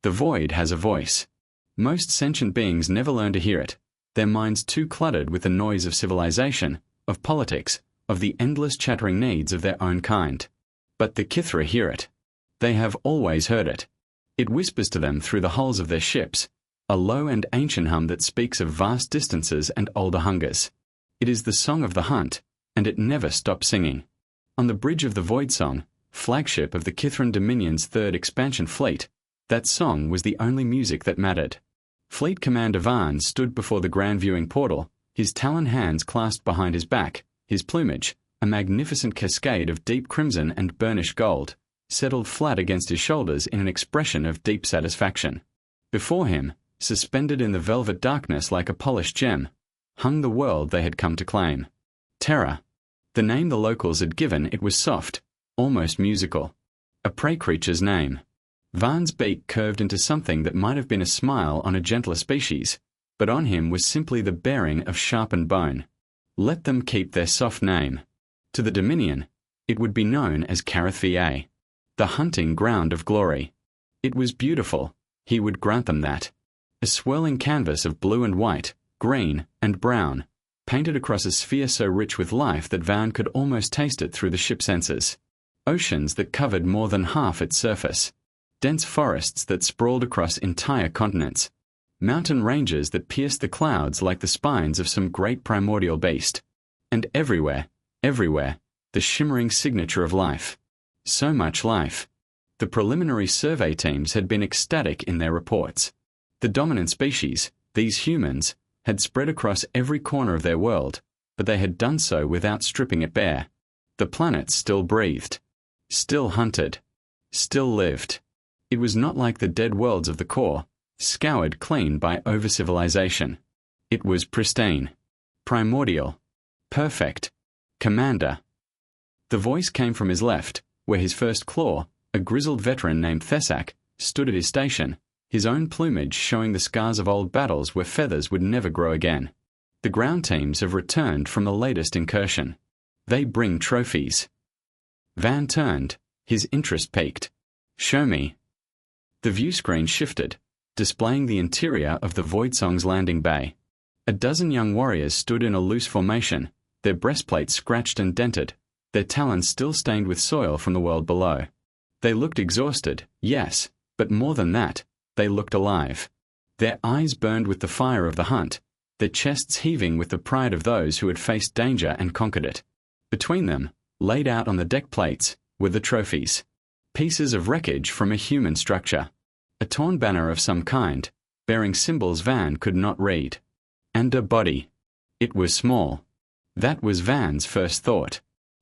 The void has a voice. Most sentient beings never learn to hear it, their minds too cluttered with the noise of civilization, of politics, of the endless chattering needs of their own kind. But the Kithra hear it. They have always heard it. It whispers to them through the hulls of their ships, a low and ancient hum that speaks of vast distances and older hungers. It is the song of the hunt, and it never stops singing. On the bridge of the Void Song, flagship of the Kithran Dominion's third expansion fleet, that song was the only music that mattered. Fleet Commander Varn stood before the grand viewing portal, his talon hands clasped behind his back, his plumage, a magnificent cascade of deep crimson and burnished gold, settled flat against his shoulders in an expression of deep satisfaction. Before him, suspended in the velvet darkness like a polished gem, hung the world they had come to claim. Terra. The name the locals had given it was soft, almost musical. A prey creature's name. Varn's beak curved into something that might have been a smile on a gentler species, but on him was simply the bearing of sharpened bone. Let them keep their soft name. To the Dominion, it would be known as Carath VA, the hunting ground of glory. It was beautiful, he would grant them that. A swirling canvas of blue and white, green and brown, painted across a sphere so rich with life that Varn could almost taste it through the ship sensors. Oceans that covered more than half its surface. Dense forests that sprawled across entire continents. Mountain ranges that pierced the clouds like the spines of some great primordial beast. And everywhere, the shimmering signature of life. So much life. The preliminary survey teams had been ecstatic in their reports. The dominant species, these humans, had spread across every corner of their world, but they had done so without stripping it bare. The planet still breathed, still hunted, still lived. It was not like the dead worlds of the core, scoured clean by over-civilization. It was pristine, primordial, perfect. Commander. The voice came from his left, where his first claw, a grizzled veteran named Thesak, stood at his station, his own plumage showing the scars of old battles where feathers would never grow again. The ground teams have returned from the latest incursion. They bring trophies. Van turned, his interest piqued. Show me. The view screen shifted, displaying the interior of the Void Song's landing bay. A dozen young warriors stood in a loose formation, their breastplates scratched and dented, their talons still stained with soil from the world below. They looked exhausted, yes, but more than that, they looked alive. Their eyes burned with the fire of the hunt, their chests heaving with the pride of those who had faced danger and conquered it. Between them, laid out on the deck plates, were the trophies. Pieces of wreckage from a human structure. A torn banner of some kind, bearing symbols Van could not read. And a body. It was small. That was Van's first thought.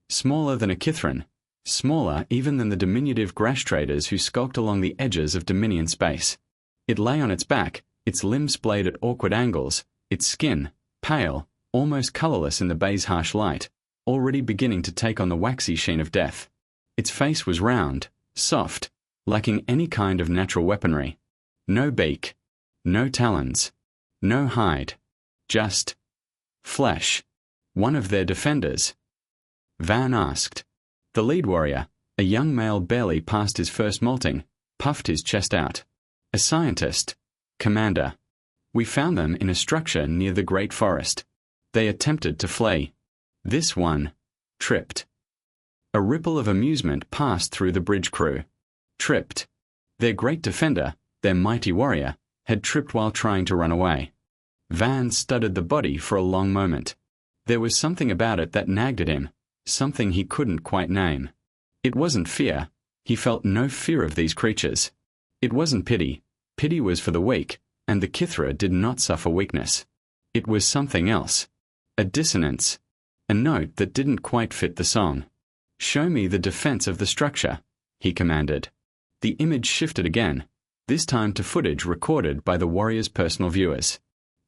Smaller than a Kithran, smaller even than the diminutive grash traders who skulked along the edges of Dominion space. It lay on its back, its limbs splayed at awkward angles, its skin, pale, almost colorless in the bay's harsh light, already beginning to take on the waxy sheen of death. Its face was round, soft, lacking any kind of natural weaponry. No beak, no talons, no hide, just flesh. One of their defenders. Van asked. The lead warrior, a young male barely past his first molting, puffed his chest out. A scientist. Commander. We found them in a structure near the great forest. They attempted to flee. This one tripped. A ripple of amusement passed through the bridge crew. Tripped. Their great defender, their mighty warrior, had tripped while trying to run away. Van studied the body for a long moment. There was something about it that nagged at him, something he couldn't quite name. It wasn't fear. He felt no fear of these creatures. It wasn't pity. Pity was for the weak, and the Kithra did not suffer weakness. It was something else. A dissonance. A note that didn't quite fit the song. Show me the defense of the structure, he commanded. The image shifted again, this time to footage recorded by the warrior's personal viewers.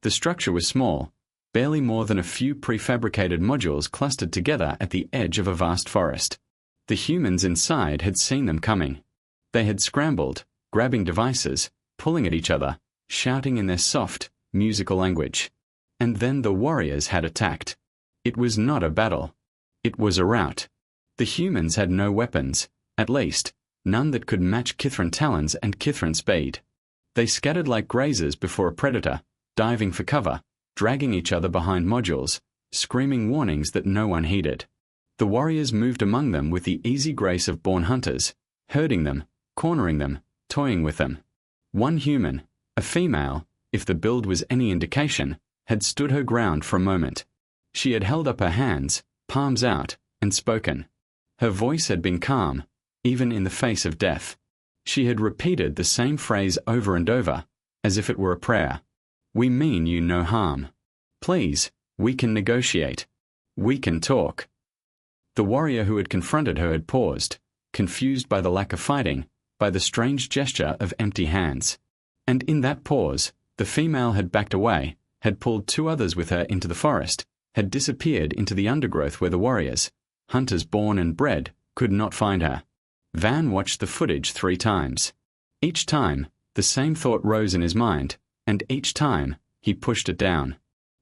The structure was small, barely more than a few prefabricated modules clustered together at the edge of a vast forest. The humans inside had seen them coming. They had scrambled, grabbing devices, pulling at each other, shouting in their soft, musical language. And then the warriors had attacked. It was not a battle. It was a rout. The humans had no weapons, at least, none that could match Kithran talons and Kithran speed. They scattered like grazers before a predator, diving for cover, dragging each other behind modules, screaming warnings that no one heeded. The warriors moved among them with the easy grace of born hunters, herding them, cornering them, toying with them. One human, a female, if the build was any indication, had stood her ground for a moment. She had held up her hands, palms out, and spoken. Her voice had been calm, even in the face of death. She had repeated the same phrase over and over, as if it were a prayer. "We mean you no harm. Please, we can negotiate. We can talk." The warrior who had confronted her had paused, confused by the lack of fighting, by the strange gesture of empty hands. And in that pause, the female had backed away, had pulled two others with her into the forest, had disappeared into the undergrowth where the warriors, hunters born and bred, could not find her. Van watched the footage 3 times. Each time, the same thought rose in his mind, and each time, he pushed it down.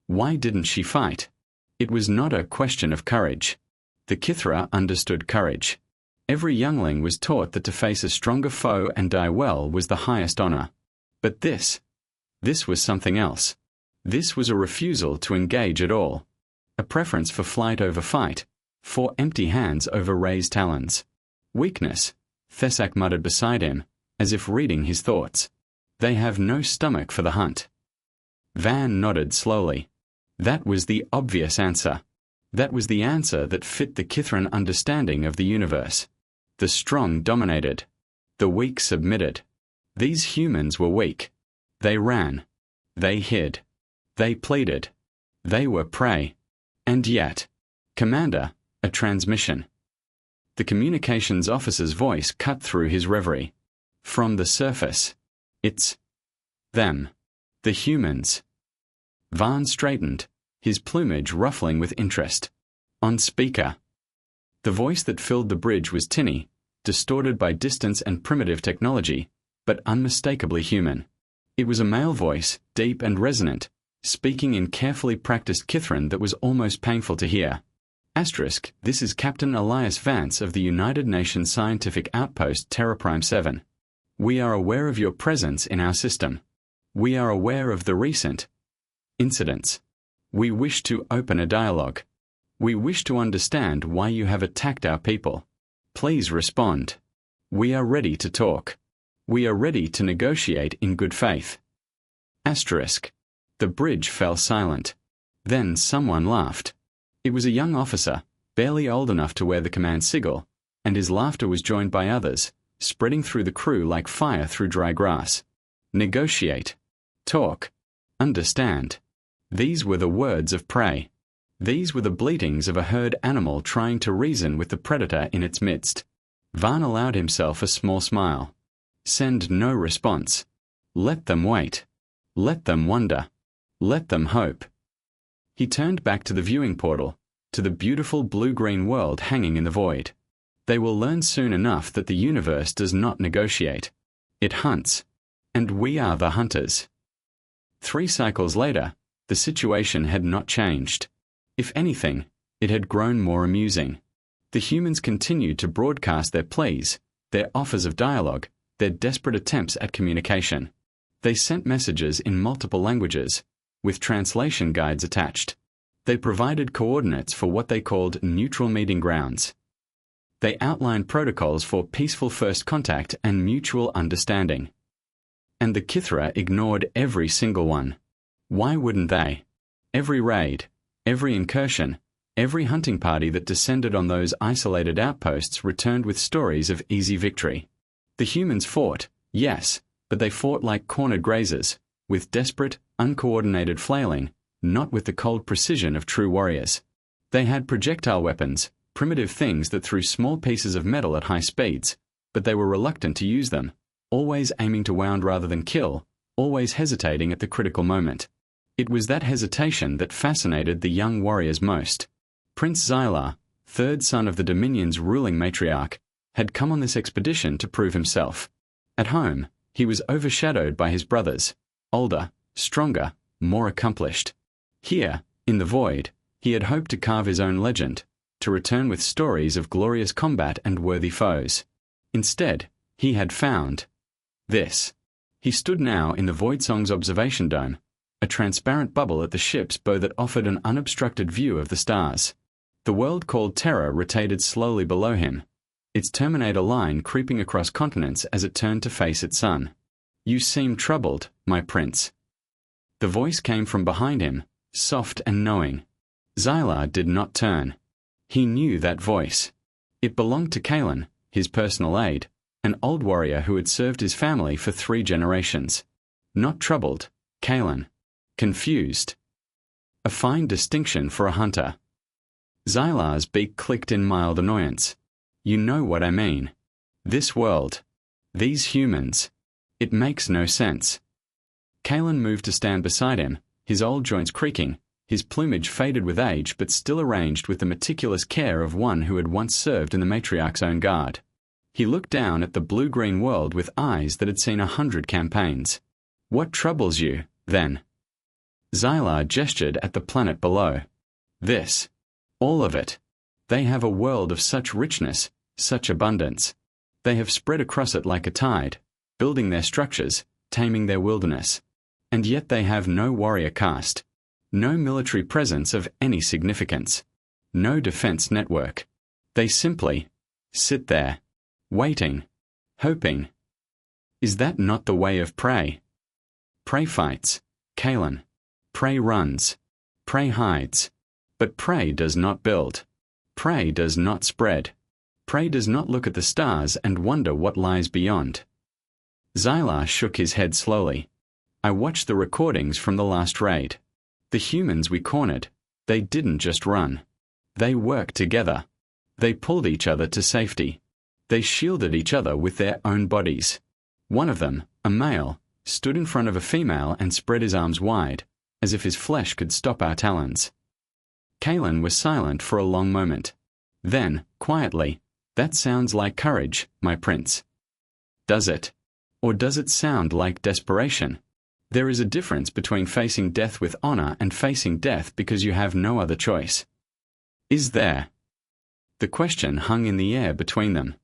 Why didn't she fight? It was not a question of courage. The Kithra understood courage. Every youngling was taught that to face a stronger foe and die well was the highest honor. But this was something else. This was a refusal to engage at all. A preference for flight over fight, for empty hands over raised talons. Weakness, Thesak muttered beside him, as if reading his thoughts. They have no stomach for the hunt. Van nodded slowly. That was the obvious answer. That was the answer that fit the Kithran understanding of the universe. The strong dominated. The weak submitted. These humans were weak. They ran. They hid. They pleaded. They were prey. And yet, "Commander, a transmission." The communications officer's voice cut through his reverie. "From the surface. It's them. The humans." Van straightened, his plumage ruffling with interest. On speaker. The voice that filled the bridge was tinny, distorted by distance and primitive technology, but unmistakably human. It was a male voice, deep and resonant, speaking in carefully practiced Kithran that was almost painful to hear. Asterisk, this is Captain Elias Vance of the United Nations Scientific Outpost Terra Prime 7. We are aware of your presence in our system. We are aware of the recent incidents. We wish to open a dialogue. We wish to understand why you have attacked our people. Please respond. We are ready to talk. We are ready to negotiate in good faith. Asterisk. The bridge fell silent. Then someone laughed. It was a young officer, barely old enough to wear the command sigil, and his laughter was joined by others, spreading through the crew like fire through dry grass. Negotiate. Talk. Understand. These were the words of prey. These were the bleatings of a herd animal trying to reason with the predator in its midst. Van allowed himself a small smile. Send no response. Let them wait. Let them wonder. Let them hope. He turned back to the viewing portal, to the beautiful blue-green world hanging in the void. They will learn soon enough that the universe does not negotiate. It hunts. And we are the hunters. 3 cycles later, the situation had not changed. If anything, it had grown more amusing. The humans continued to broadcast their pleas, their offers of dialogue, their desperate attempts at communication. They sent messages in multiple languages, with translation guides attached. They provided coordinates for what they called neutral meeting grounds. They outlined protocols for peaceful first contact and mutual understanding. And the Kithra ignored every single one. Why wouldn't they? Every raid, every incursion, every hunting party that descended on those isolated outposts returned with stories of easy victory. The humans fought, yes, but they fought like cornered grazers, with desperate, uncoordinated flailing, not with the cold precision of true warriors. They had projectile weapons, primitive things that threw small pieces of metal at high speeds, but they were reluctant to use them, always aiming to wound rather than kill, always hesitating at the critical moment. It was that hesitation that fascinated the young warriors most. Prince Xylar, 3rd son of the Dominion's ruling matriarch, had come on this expedition to prove himself. At home, he was overshadowed by his brothers, older, stronger, more accomplished. Here, in the void, he had hoped to carve his own legend, to return with stories of glorious combat and worthy foes. Instead, he had found this. He stood now in the Voidsong's observation dome, a transparent bubble at the ship's bow that offered an unobstructed view of the stars. The world called Terra rotated slowly below him, its terminator line creeping across continents as it turned to face its sun. "You seem troubled, my prince." The voice came from behind him, soft and knowing. Xylar did not turn. He knew that voice. It belonged to Kalen, his personal aide, an old warrior who had served his family for 3 generations. Not troubled, Kalen. Confused. A fine distinction for a hunter. Xylar's beak clicked in mild annoyance. "You know what I mean. This world. These humans. It makes no sense." Kalen moved to stand beside him, his old joints creaking, his plumage faded with age but still arranged with the meticulous care of one who had once served in the matriarch's own guard. He looked down at the blue-green world with eyes that had seen 100 campaigns. "What troubles you, then?" Xylar gestured at the planet below. "This. All of it. They have a world of such richness, such abundance. They have spread across it like a tide, building their structures, taming their wilderness. And yet they have no warrior caste, no military presence of any significance, no defense network. They simply sit there, waiting, hoping. Is that not the way of prey? Prey fights, Kalen. Prey runs. Prey hides. But prey does not build. Prey does not spread. Prey does not look at the stars and wonder what lies beyond." Xylar shook his head slowly. "I watched the recordings from the last raid. The humans we cornered, they didn't just run. They worked together. They pulled each other to safety. They shielded each other with their own bodies. One of them, a male, stood in front of a female and spread his arms wide, as if his flesh could stop our talons." Kalen was silent for a long moment. Then, quietly, "That sounds like courage, my prince." "Does it? Or does it sound like desperation? There is a difference between facing death with honor and facing death because you have no other choice." "Is there?" The question hung in the air between them.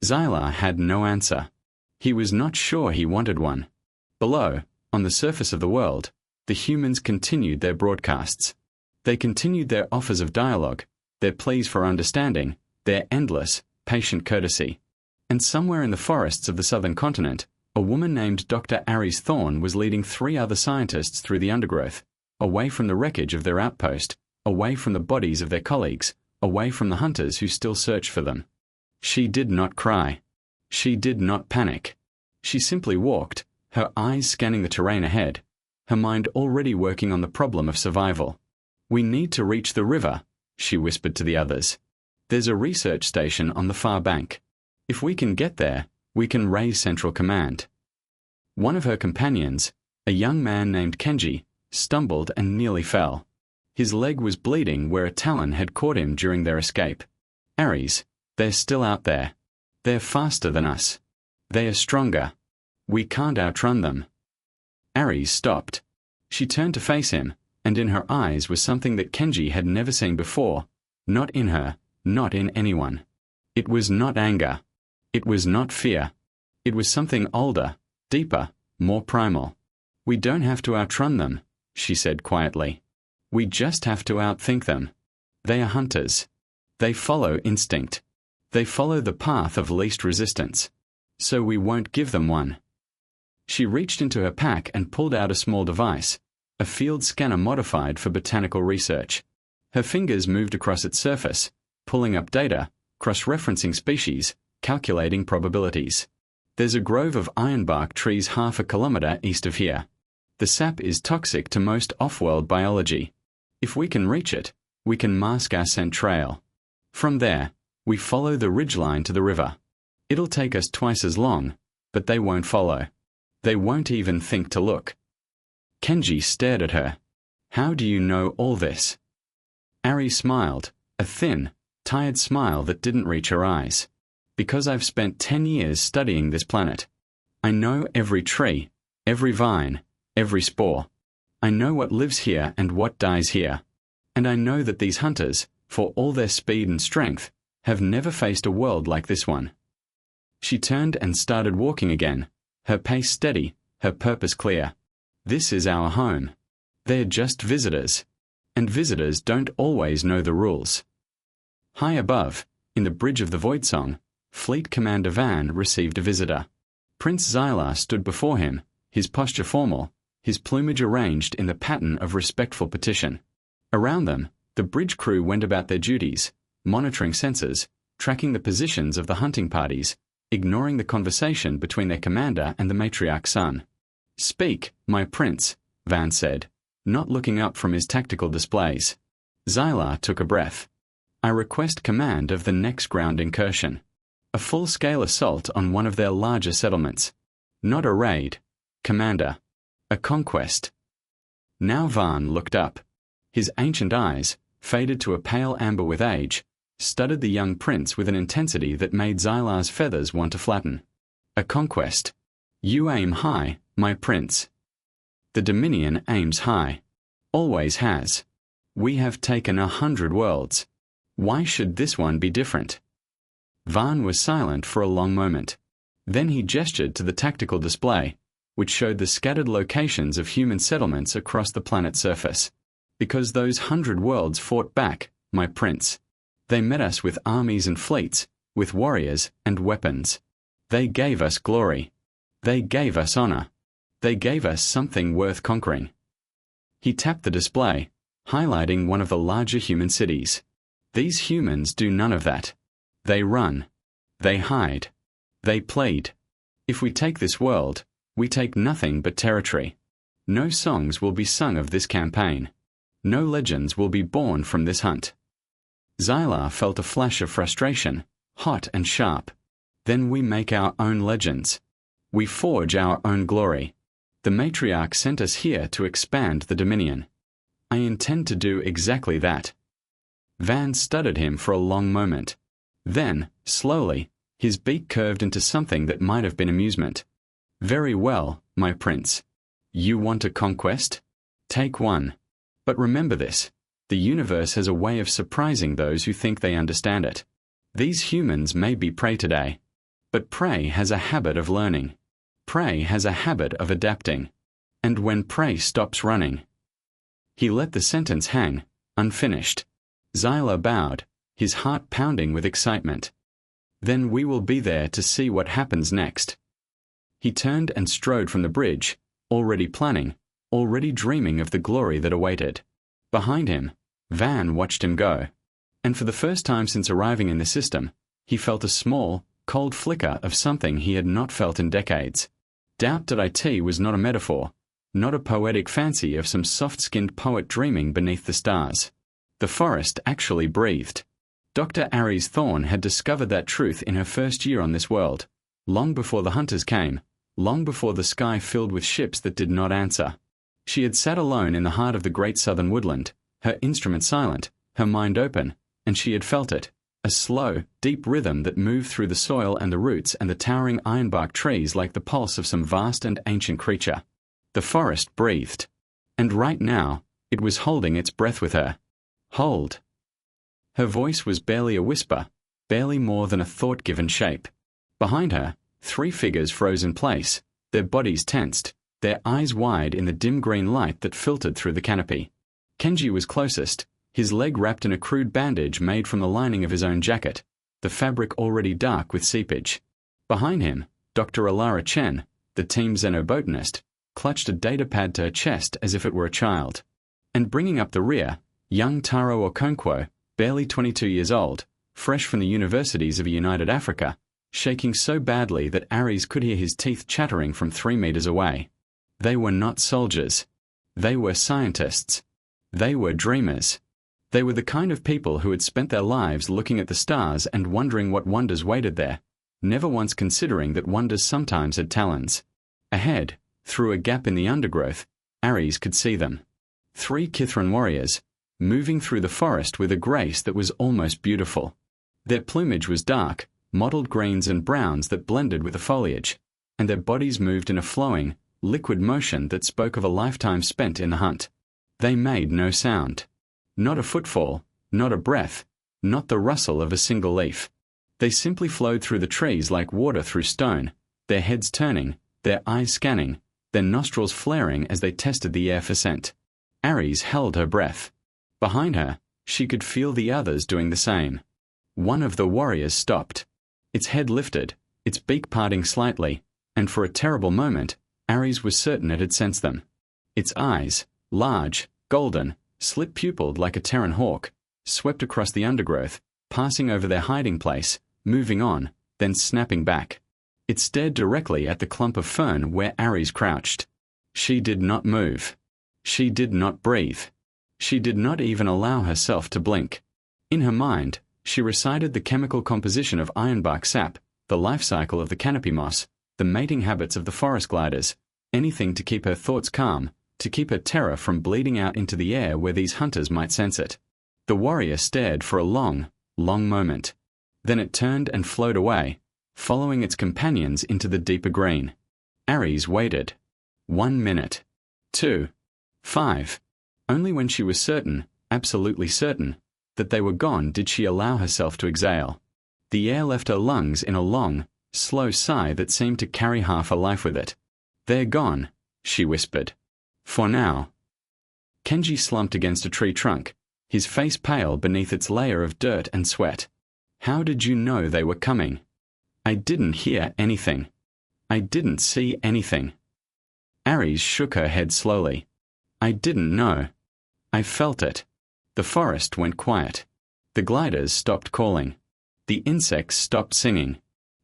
Xylar had no answer. He was not sure he wanted one. Below, on the surface of the world, the humans continued their broadcasts. They continued their offers of dialogue, their pleas for understanding, their endless, patient courtesy. And somewhere in the forests of the southern continent, a woman named Dr. Aries Thorne was leading 3 other scientists through the undergrowth, away from the wreckage of their outpost, away from the bodies of their colleagues, away from the hunters who still searched for them. She did not cry. She did not panic. She simply walked, her eyes scanning the terrain ahead, her mind already working on the problem of survival. "We need to reach the river," she whispered to the others. "There's a research station on the far bank. If we can get there, we can raise Central Command." One of her companions, a young man named Kenji, stumbled and nearly fell. His leg was bleeding where a talon had caught him during their escape. "Aries, they're still out there. They're faster than us. They are stronger. We can't outrun them." Aries stopped. She turned to face him, and in her eyes was something that Kenji had never seen before, not in her, not in anyone. It was not anger. It was not fear. It was something older, deeper, more primal. "We don't have to outrun them," she said quietly. "We just have to outthink them. They are hunters. They follow instinct. They follow the path of least resistance. So we won't give them one." She reached into her pack and pulled out a small device, a field scanner modified for botanical research. Her fingers moved across its surface, pulling up data, cross-referencing species, calculating probabilities. "There's a grove of ironbark trees half a kilometer east of here. The sap is toxic to most off-world biology. If we can reach it, we can mask our scent trail. From there, we follow the ridgeline to the river. It'll take us twice as long, but they won't follow. They won't even think to look." Kenji stared at her. "How do you know all this?" Aries smiled, a thin, tired smile that didn't reach her eyes. "Because I've spent 10 years studying this planet. I know every tree, every vine, every spore. I know what lives here and what dies here. And I know that these hunters, for all their speed and strength, have never faced a world like this one." She turned and started walking again, her pace steady, her purpose clear. This is our home. They're just visitors. And visitors don't always know the rules. High above, in the bridge of the Voidsong, Fleet Commander Van received a visitor. Prince Xylar stood before him, his posture formal, his plumage arranged in the pattern of respectful petition. Around them, the bridge crew went about their duties, monitoring sensors, tracking the positions of the hunting parties, ignoring the conversation between their commander and the matriarch's son. "Speak, my prince," Van said, not looking up from his tactical displays. Xylar took a breath. "I request command of the next ground incursion. A full-scale assault on one of their larger settlements. Not a raid, Commander. A conquest." Now Van looked up. His ancient eyes, faded to a pale amber with age, studied the young prince with an intensity that made Xylar's feathers want to flatten. "A conquest. You aim high, my prince. The Dominion aims high. Always has. We have taken 100 worlds. Why should this one be different?" Van was silent for a long moment. Then he gestured to the tactical display, which showed the scattered locations of human settlements across the planet's surface. "Because those 100 worlds fought back, my prince. They met us with armies and fleets, with warriors and weapons. They gave us glory. They gave us honor. They gave us something worth conquering." He tapped the display, highlighting one of the larger human cities. "These humans do none of that. They run. They hide. They plead. If we take this world, we take nothing but territory. No songs will be sung of this campaign. No legends will be born from this hunt." Xylar felt a flash of frustration, hot and sharp. "Then we make our own legends. We forge our own glory. The matriarch sent us here to expand the Dominion. I intend to do exactly that." Van studied him for a long moment. Then, slowly, his beak curved into something that might have been amusement. "Very well, my prince. You want a conquest? Take one. But remember this. The universe has a way of surprising those who think they understand it. These humans may be prey today, but prey has a habit of learning. Prey has a habit of adapting. And when prey stops running—" He let the sentence hang, unfinished. Xylar bowed, his heart pounding with excitement. "Then we will be there to see what happens next." He turned and strode from the bridge, already planning, already dreaming of the glory that awaited. Behind him, Van watched him go. And for the first time since arriving in the system, he felt a small, cold flicker of something he had not felt in decades. Doubt.it was not a metaphor, not a poetic fancy of some soft-skinned poet dreaming beneath the stars. The forest actually breathed. Dr. Aries Thorne had discovered that truth in her first year on this world, long before the hunters came, long before the sky filled with ships that did not answer. She had sat alone in the heart of the great southern woodland, her instrument silent, her mind open, and she had felt it, a slow, deep rhythm that moved through the soil and the roots and the towering ironbark trees like the pulse of some vast and ancient creature. The forest breathed. And right now, it was holding its breath with her. Hold. Her voice was barely a whisper, barely more than a thought-given shape. Behind her, 3 figures froze in place, their bodies tensed, their eyes wide in the dim green light that filtered through the canopy. Kenji was closest, his leg wrapped in a crude bandage made from the lining of his own jacket, the fabric already dark with seepage. Behind him, Dr. Alara Chen, the team xenobotanist, clutched a datapad to her chest as if it were a child. And bringing up the rear, young Taro Okonkwo, barely 22 years old, fresh from the universities of United Africa, shaking so badly that Aries could hear his teeth chattering from 3 meters away. They were not soldiers. They were scientists. They were dreamers. They were the kind of people who had spent their lives looking at the stars and wondering what wonders waited there, never once considering that wonders sometimes had talons. Ahead, through a gap in the undergrowth, Aries could see them. 3 Kithran warriors, moving through the forest with a grace that was almost beautiful. Their plumage was dark, mottled greens and browns that blended with the foliage, and their bodies moved in a flowing, liquid motion that spoke of a lifetime spent in the hunt. They made no sound. Not a footfall, not a breath, not the rustle of a single leaf. They simply flowed through the trees like water through stone, their heads turning, their eyes scanning, their nostrils flaring as they tested the air for scent. Ares held her breath. Behind her, she could feel the others doing the same. One of the warriors stopped. Its head lifted, its beak parting slightly, and for a terrible moment, Ares was certain it had sensed them. Its eyes, large, golden, slit-pupilled like a Terran hawk, swept across the undergrowth, passing over their hiding place, moving on, then snapping back. It stared directly at the clump of fern where Ares crouched. She did not move. She did not breathe. She did not even allow herself to blink. In her mind, she recited the chemical composition of ironbark sap, the life cycle of the canopy moss, the mating habits of the forest gliders, anything to keep her thoughts calm, to keep her terror from bleeding out into the air where these hunters might sense it. The warrior stared for a long, long moment. Then it turned and flowed away, following its companions into the deeper green. Ares waited. 1 minute. 2. 5. Only when she was certain, absolutely certain, that they were gone did she allow herself to exhale. The air left her lungs in a long, slow sigh that seemed to carry half her life with it. "They're gone," she whispered. "For now." Kenji slumped against a tree trunk, his face pale beneath its layer of dirt and sweat. "How did you know they were coming?" "I didn't hear anything. I didn't see anything." Ares shook her head slowly. "I didn't know. I felt it." The forest went quiet. The gliders stopped calling. The insects stopped singing.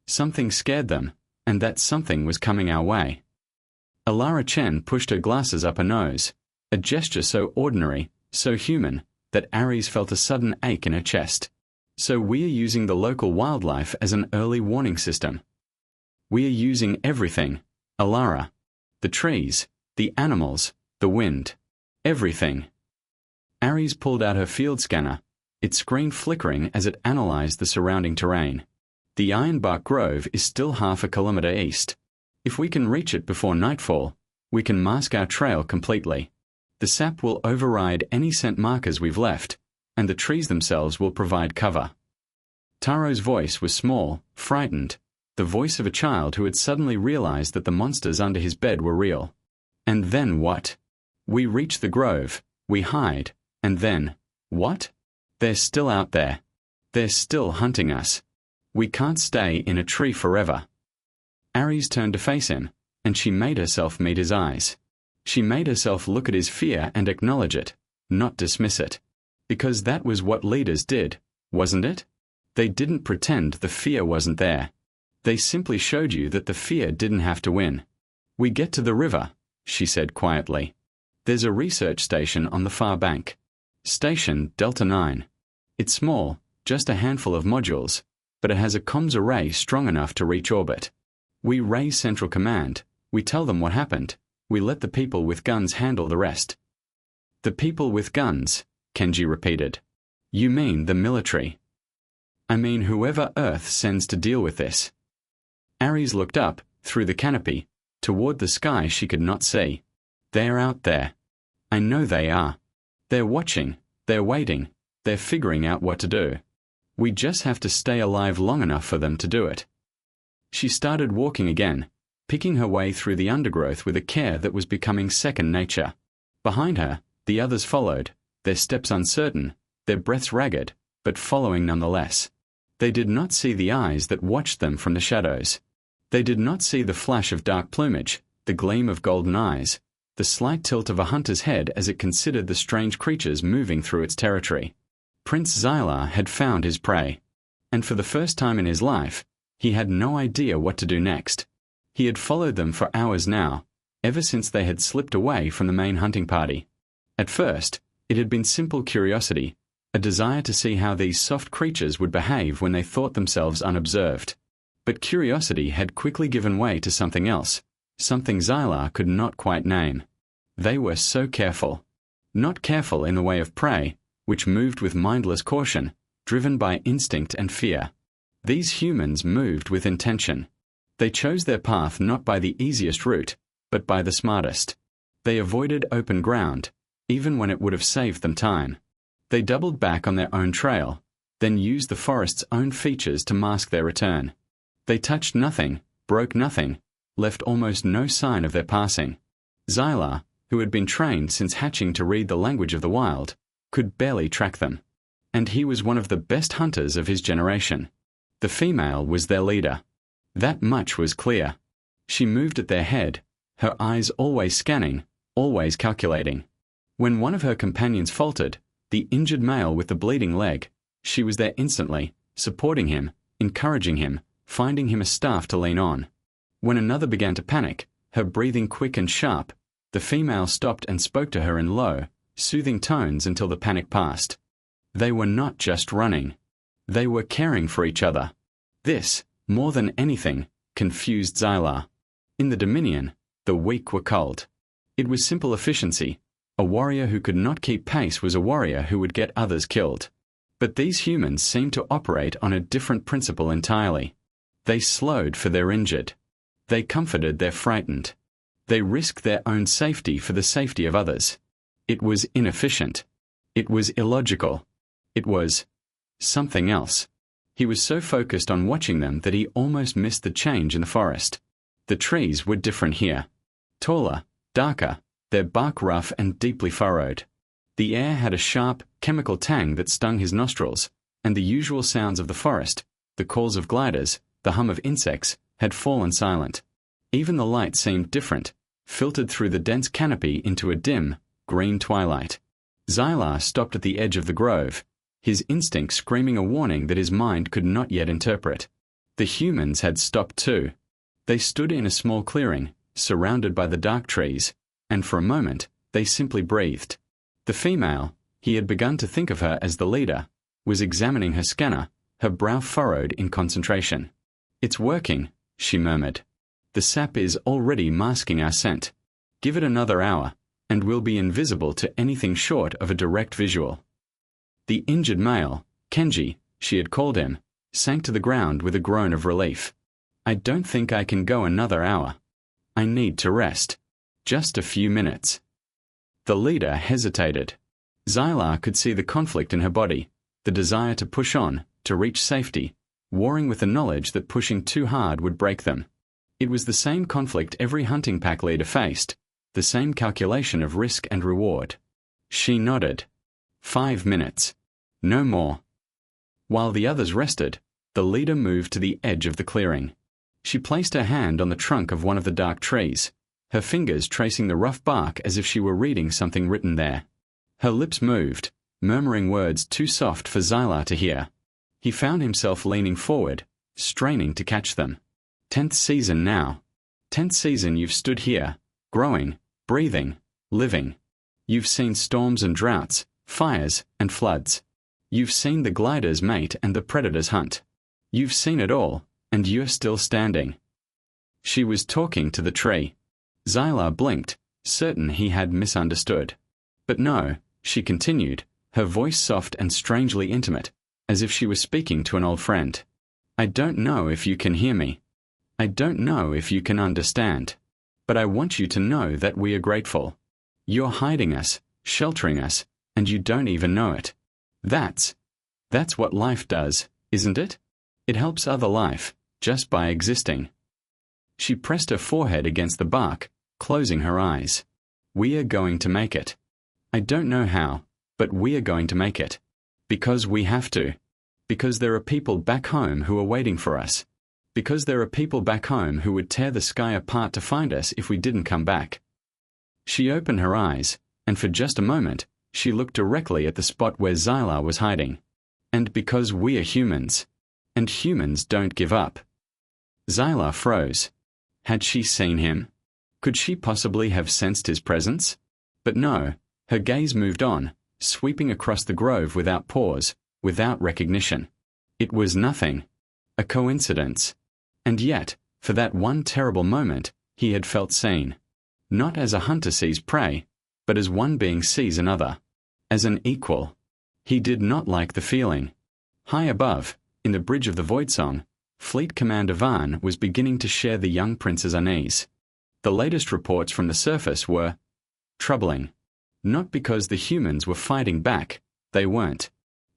Something scared them, and that something was coming our way. Alara Chen pushed her glasses up her nose, a gesture so ordinary, so human, that Ares felt a sudden ache in her chest. "So we are using the local wildlife as an early warning system. We are using everything, Alara. The trees, the animals, the wind. Everything." Ares pulled out her field scanner, its screen flickering as it analyzed the surrounding terrain. "The Ironbark Grove is still half a kilometer east. If we can reach it before nightfall, we can mask our trail completely. The sap will override any scent markers we've left, and the trees themselves will provide cover." Taro's voice was small, frightened, the voice of a child who had suddenly realized that the monsters under his bed were real. "And then what? We reach the grove, we hide, and then, what? They're still out there. They're still hunting us. We can't stay in a tree forever." Ares turned to face him, and she made herself meet his eyes. She made herself look at his fear and acknowledge it, not dismiss it. Because that was what leaders did, wasn't it? They didn't pretend the fear wasn't there. They simply showed you that the fear didn't have to win. "We get to the river," she said quietly. "There's a research station on the far bank. Station Delta 9. It's small, just a handful of modules, but it has a comms array strong enough to reach orbit. We raise Central Command, we tell them what happened, we let the people with guns handle the rest." "The people with guns," Kenji repeated. "You mean the military?" "I mean whoever Earth sends to deal with this." Ares looked up, through the canopy, toward the sky she could not see. "They're out there. I know they are. They're watching, they're waiting, they're figuring out what to do. We just have to stay alive long enough for them to do it." She started walking again, picking her way through the undergrowth with a care that was becoming second nature. Behind her, the others followed, their steps uncertain, their breaths ragged, but following nonetheless. They did not see the eyes that watched them from the shadows. They did not see the flash of dark plumage, the gleam of golden eyes, the slight tilt of a hunter's head as it considered the strange creatures moving through its territory. Prince Xylar had found his prey, and for the first time in his life, he had no idea what to do next. He had followed them for hours now, ever since they had slipped away from the main hunting party. At first, it had been simple curiosity, a desire to see how these soft creatures would behave when they thought themselves unobserved. But curiosity had quickly given way to something else, something Xylar could not quite name. They were so careful. Not careful in the way of prey, which moved with mindless caution, driven by instinct and fear. These humans moved with intention. They chose their path not by the easiest route, but by the smartest. They avoided open ground, even when it would have saved them time. They doubled back on their own trail, then used the forest's own features to mask their return. They touched nothing, broke nothing, left almost no sign of their passing. Xylar, who had been trained since hatching to read the language of the wild, could barely track them. And he was one of the best hunters of his generation. The female was their leader. That much was clear. She moved at their head, her eyes always scanning, always calculating. When one of her companions faltered, the injured male with the bleeding leg, she was there instantly, supporting him, encouraging him, finding him a staff to lean on. When another began to panic, her breathing quick and sharp, the female stopped and spoke to her in low, soothing tones until the panic passed. They were not just running. They were caring for each other. This, more than anything, confused Xylar. In the Dominion, the weak were cold. It was simple efficiency. A warrior who could not keep pace was a warrior who would get others killed. But these humans seemed to operate on a different principle entirely. They slowed for their injured. They comforted their frightened. They risked their own safety for the safety of others. It was inefficient. It was illogical. It was something else. He was so focused on watching them that he almost missed the change in the forest. The trees were different here. Taller, darker, their bark rough and deeply furrowed. The air had a sharp, chemical tang that stung his nostrils, and the usual sounds of the forest, the calls of gliders, the hum of insects, had fallen silent. Even the light seemed different, filtered through the dense canopy into a dim, green twilight. Xylar stopped at the edge of the grove, his instinct screaming a warning that his mind could not yet interpret. The humans had stopped too. They stood in a small clearing, surrounded by the dark trees, and for a moment, they simply breathed. The female, he had begun to think of her as the leader, was examining her scanner, her brow furrowed in concentration. "It's working," she murmured. "The sap is already masking our scent. Give it another hour, and we'll be invisible to anything short of a direct visual." The injured male, Kenji, she had called him, sank to the ground with a groan of relief. "I don't think I can go another hour. I need to rest. Just a few minutes." The leader hesitated. Xylar could see the conflict in her body, the desire to push on, to reach safety, warring with the knowledge that pushing too hard would break them. It was the same conflict every hunting pack leader faced, the same calculation of risk and reward. She nodded. 5 minutes. No more. While the others rested, the leader moved to the edge of the clearing. She placed her hand on the trunk of one of the dark trees, her fingers tracing the rough bark as if she were reading something written there. Her lips moved, murmuring words too soft for Xylar to hear. He found himself leaning forward, straining to catch them. 10th season now. 10th season you've stood here, growing, breathing, living. You've seen storms and droughts, fires and floods. You've seen the gliders mate and the predators hunt. You've seen it all, and you're still standing. She was talking to the tree. Xylar blinked, certain he had misunderstood. But no, she continued, her voice soft and strangely intimate, as if she was speaking to an old friend. "I don't know if you can hear me. I don't know if you can understand. But I want you to know that we are grateful. You're hiding us, sheltering us, and you don't even know it. That's what life does, isn't it? It helps other life, just by existing." She pressed her forehead against the bark, closing her eyes. "We are going to make it. I don't know how, but we are going to make it. Because we have to. Because there are people back home who are waiting for us. Because there are people back home who would tear the sky apart to find us if we didn't come back." She opened her eyes, and for just a moment, she looked directly at the spot where Xylar was hiding. "And because we are humans. And humans don't give up." Xylar froze. Had she seen him? Could she possibly have sensed his presence? But no, her gaze moved on, sweeping across the grove without pause, without recognition. It was nothing. A coincidence. And yet, for that one terrible moment, he had felt seen. Not as a hunter sees prey, but as one being sees another. As an equal. He did not like the feeling. High above, in the bridge of the Void Song, Fleet Commander Van was beginning to share the young prince's unease. The latest reports from the surface were troubling. Not because the humans were fighting back, they weren't.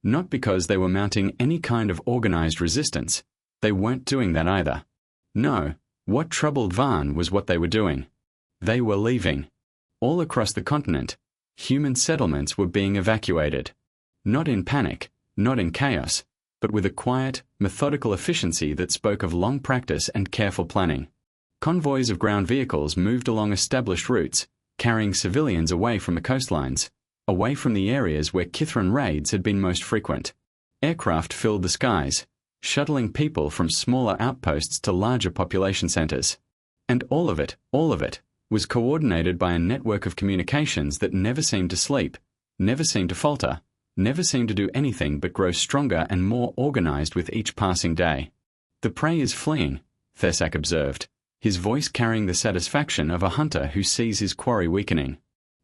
Not because they were mounting any kind of organized resistance, they weren't doing that either. No, What troubled Van was what they were doing. They were leaving. All across the continent, human settlements were being evacuated. Not in panic, not in chaos, but with a quiet, methodical efficiency that spoke of long practice and careful planning. Convoys of ground vehicles moved along established routes, carrying civilians away from the coastlines, away from the areas where Kithran raids had been most frequent. Aircraft filled the skies, shuttling people from smaller outposts to larger population centers. And all of it, was coordinated by a network of communications that never seemed to sleep, never seemed to falter, never seemed to do anything but grow stronger and more organized with each passing day. The prey is fleeing, Thesak observed, his voice carrying the satisfaction of a hunter who sees his quarry weakening.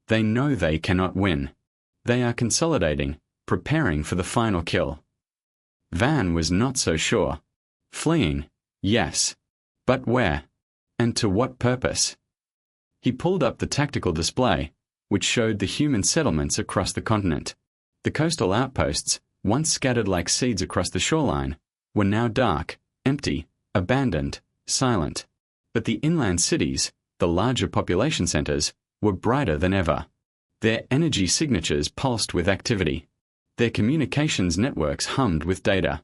They know they cannot win. They are consolidating, preparing for the final kill. Van was not so sure. Fleeing, yes. But where? And to what purpose? He pulled up the tactical display, which showed the human settlements across the continent. The coastal outposts, once scattered like seeds across the shoreline, were now dark, empty, abandoned, silent. But the inland cities, the larger population centers, were brighter than ever. Their energy signatures pulsed with activity. Their communications networks hummed with data.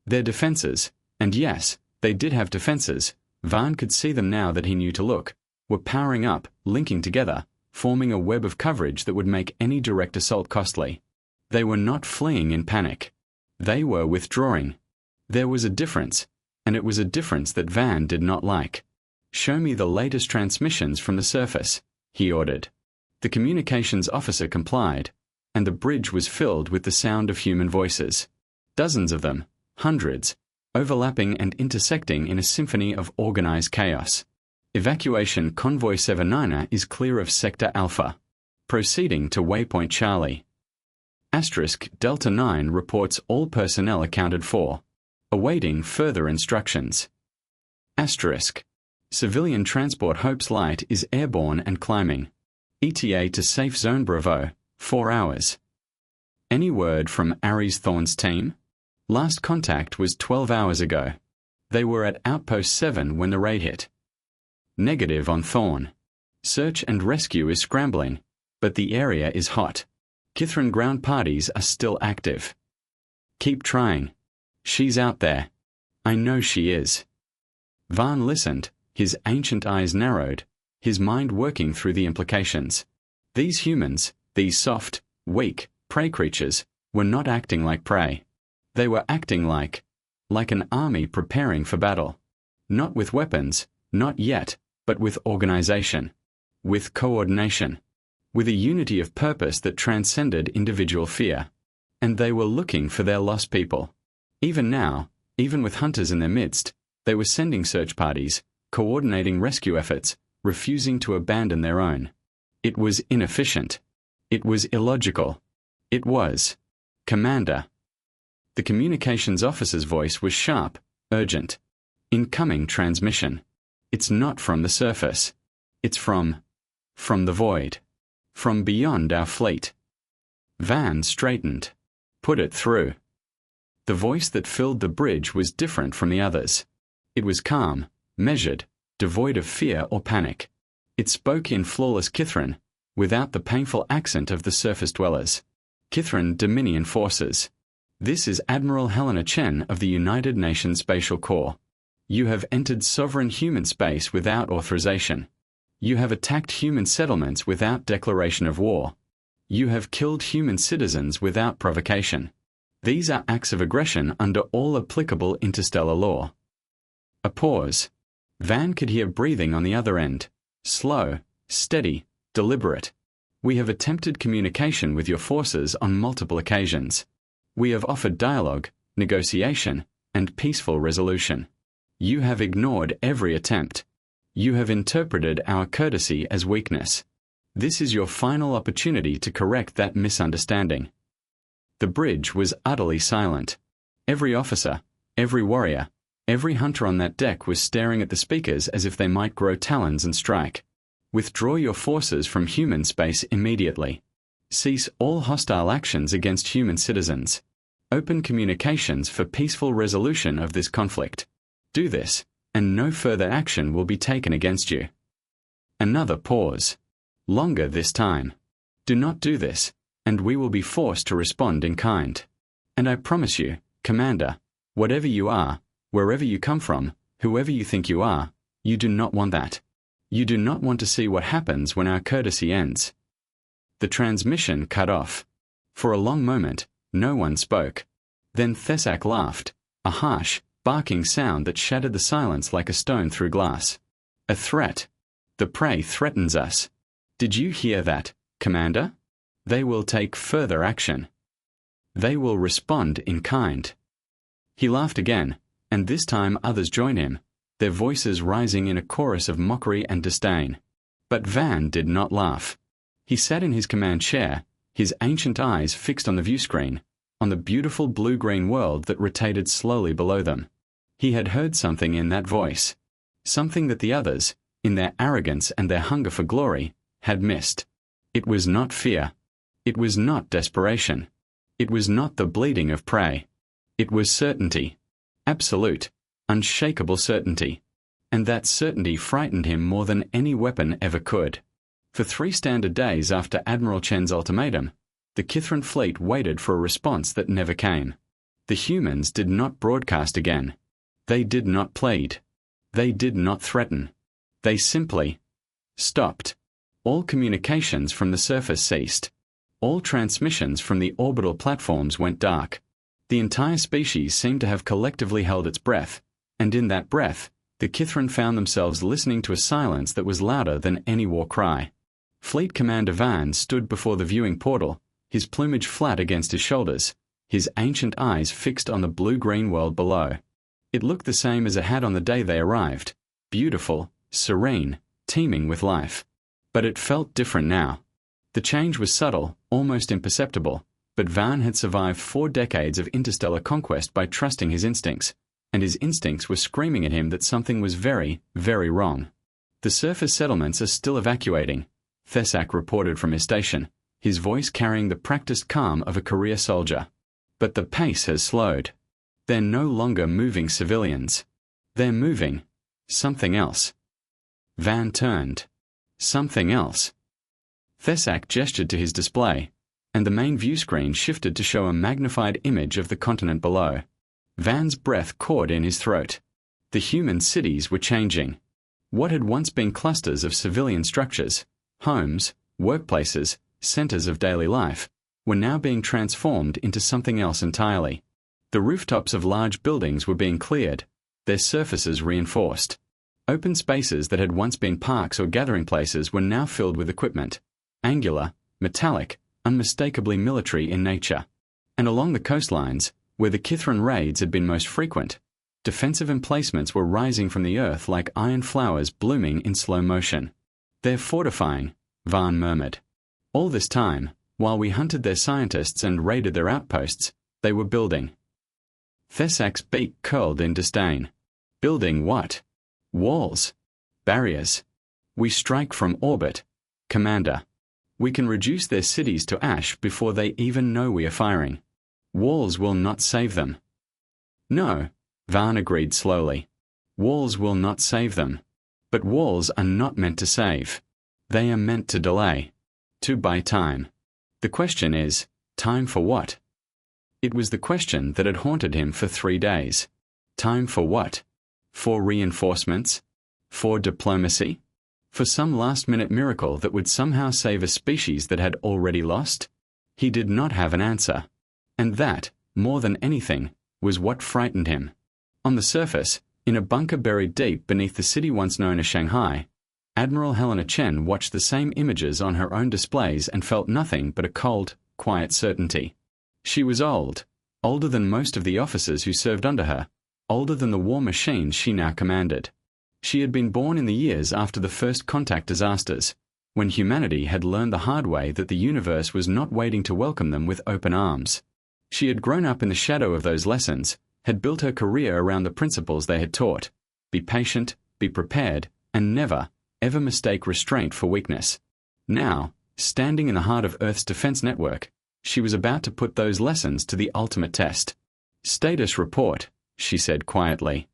Their defenses, and yes, they did have defenses, Van could see them now that he knew to look, were powering up, linking together, forming a web of coverage that would make any direct assault costly. They were not fleeing in panic. They were withdrawing. There was a difference, and it was a difference that Van did not like. "Show me the latest transmissions from the surface," he ordered. The communications officer complied, and the bridge was filled with the sound of human voices. Dozens of them, hundreds, overlapping and intersecting in a symphony of organized chaos. Evacuation Convoy 79 is clear of Sector Alpha. Proceeding to Waypoint Charlie. Delta 9 reports all personnel accounted for. Awaiting further instructions. Civilian transport Hope's Light is airborne and climbing. ETA to Safe Zone Bravo, 4 hours. Any word from Aries Thorne's team? Last contact was 12 hours ago. They were at Outpost 7 when the raid hit. Negative on Thorne. Search and rescue is scrambling, but the area is hot. Kithran ground parties are still active. Keep trying. She's out there. I know she is. Van listened, his ancient eyes narrowed, his mind working through the implications. These humans, these soft, weak, prey creatures, were not acting like prey. They were acting like an army preparing for battle. Not with weapons, not yet, but with organization, with coordination, with a unity of purpose that transcended individual fear. And they were looking for their lost people. Even now, even with hunters in their midst, they were sending search parties, coordinating rescue efforts, refusing to abandon their own. It was inefficient. It was illogical. It was, "Commander." The communications officer's voice was sharp, urgent. "Incoming transmission. It's not from the surface. It's from the void. From beyond our fleet." Van straightened. "Put it through." The voice that filled the bridge was different from the others. It was calm, measured, devoid of fear or panic. It spoke in flawless Kithran, without the painful accent of the surface dwellers. Kithran Dominion Forces. This is Admiral Helena Chen of the United Nations Spatial Corps. You have entered sovereign human space without authorization. You have attacked human settlements without declaration of war. You have killed human citizens without provocation. These are acts of aggression under all applicable interstellar law. A pause. Van could hear breathing on the other end. Slow, steady, deliberate. "We have attempted communication with your forces on multiple occasions. We have offered dialogue, negotiation, and peaceful resolution. You have ignored every attempt. You have interpreted our courtesy as weakness. This is your final opportunity to correct that misunderstanding." The bridge was utterly silent. Every officer, every warrior, every hunter on that deck was staring at the speakers as if they might grow talons and strike. "Withdraw your forces from human space immediately. Cease all hostile actions against human citizens. Open communications for peaceful resolution of this conflict. Do this, and no further action will be taken against you. Another pause. Longer this time. Do not do this, and we will be forced to respond in kind. And I promise you, Commander, whatever you are, wherever you come from, whoever you think you are, you do not want that. You do not want to see what happens when our courtesy ends. The transmission cut off. For a long moment, no one spoke. Then Thesak laughed, a harsh, barking sound that shattered the silence like a stone through glass. A threat. The prey threatens us. Did you hear that, Commander? They will take further action. They will respond in kind. He laughed again, and this time others joined him, their voices rising in a chorus of mockery and disdain. But Van did not laugh. He sat in his command chair, his ancient eyes fixed on the viewscreen, on the beautiful blue-green world that rotated slowly below them. He had heard something in that voice. Something that the others, in their arrogance and their hunger for glory, had missed. It was not fear. It was not desperation. It was not the bleeding of prey. It was certainty. Absolute, unshakable certainty. And that certainty frightened him more than any weapon ever could. For 3 standard days after Admiral Chen's ultimatum, the Kithran fleet waited for a response that never came. The humans did not broadcast again. They did not plead. They did not threaten. They simply stopped. All communications from the surface ceased. All transmissions from the orbital platforms went dark. The entire species seemed to have collectively held its breath, and in that breath, the Kithran found themselves listening to a silence that was louder than any war cry. Fleet Commander Van stood before the viewing portal, his plumage flat against his shoulders, his ancient eyes fixed on the blue-green world below. It looked the same as it had on the day they arrived, beautiful, serene, teeming with life. But it felt different now. The change was subtle, almost imperceptible, but Van had survived 4 decades of interstellar conquest by trusting his instincts, and his instincts were screaming at him that something was very, very wrong. The surface settlements are still evacuating, Thesak reported from his station, his voice carrying the practiced calm of a career soldier. But the pace has slowed. They're no longer moving civilians. They're moving something else. Van turned. Something else. Thesak gestured to his display, and the main view screen shifted to show a magnified image of the continent below. Van's breath caught in his throat. The human cities were changing. What had once been clusters of civilian structures, homes, workplaces, centers of daily life, were now being transformed into something else entirely. The rooftops of large buildings were being cleared, their surfaces reinforced. Open spaces that had once been parks or gathering places were now filled with equipment, angular, metallic, unmistakably military in nature. And along the coastlines, where the Kithran raids had been most frequent, defensive emplacements were rising from the earth like iron flowers blooming in slow motion. "They're fortifying," Van murmured. All this time, while we hunted their scientists and raided their outposts, they were building. Thesak's beak curled in disdain. Building what? Walls. Barriers. We strike from orbit, Commander. We can reduce their cities to ash before they even know we are firing. Walls will not save them. No, Van agreed slowly. Walls will not save them. But walls are not meant to save. They are meant to delay. To buy time. The question is, time for what? It was the question that had haunted him for 3 days. Time for what? For reinforcements? For diplomacy? For some last-minute miracle that would somehow save a species that had already lost? He did not have an answer. And that, more than anything, was what frightened him. On the surface, in a bunker buried deep beneath the city once known as Shanghai, Admiral Helena Chen watched the same images on her own displays and felt nothing but a cold, quiet certainty. She was old, older than most of the officers who served under her, older than the war machines she now commanded. She had been born in the years after the first contact disasters, when humanity had learned the hard way that the universe was not waiting to welcome them with open arms. She had grown up in the shadow of those lessons, had built her career around the principles they had taught: be patient, be prepared, and never, ever mistake restraint for weakness. Now, standing in the heart of Earth's defense network, she was about to put those lessons to the ultimate test. "Status report," she said quietly.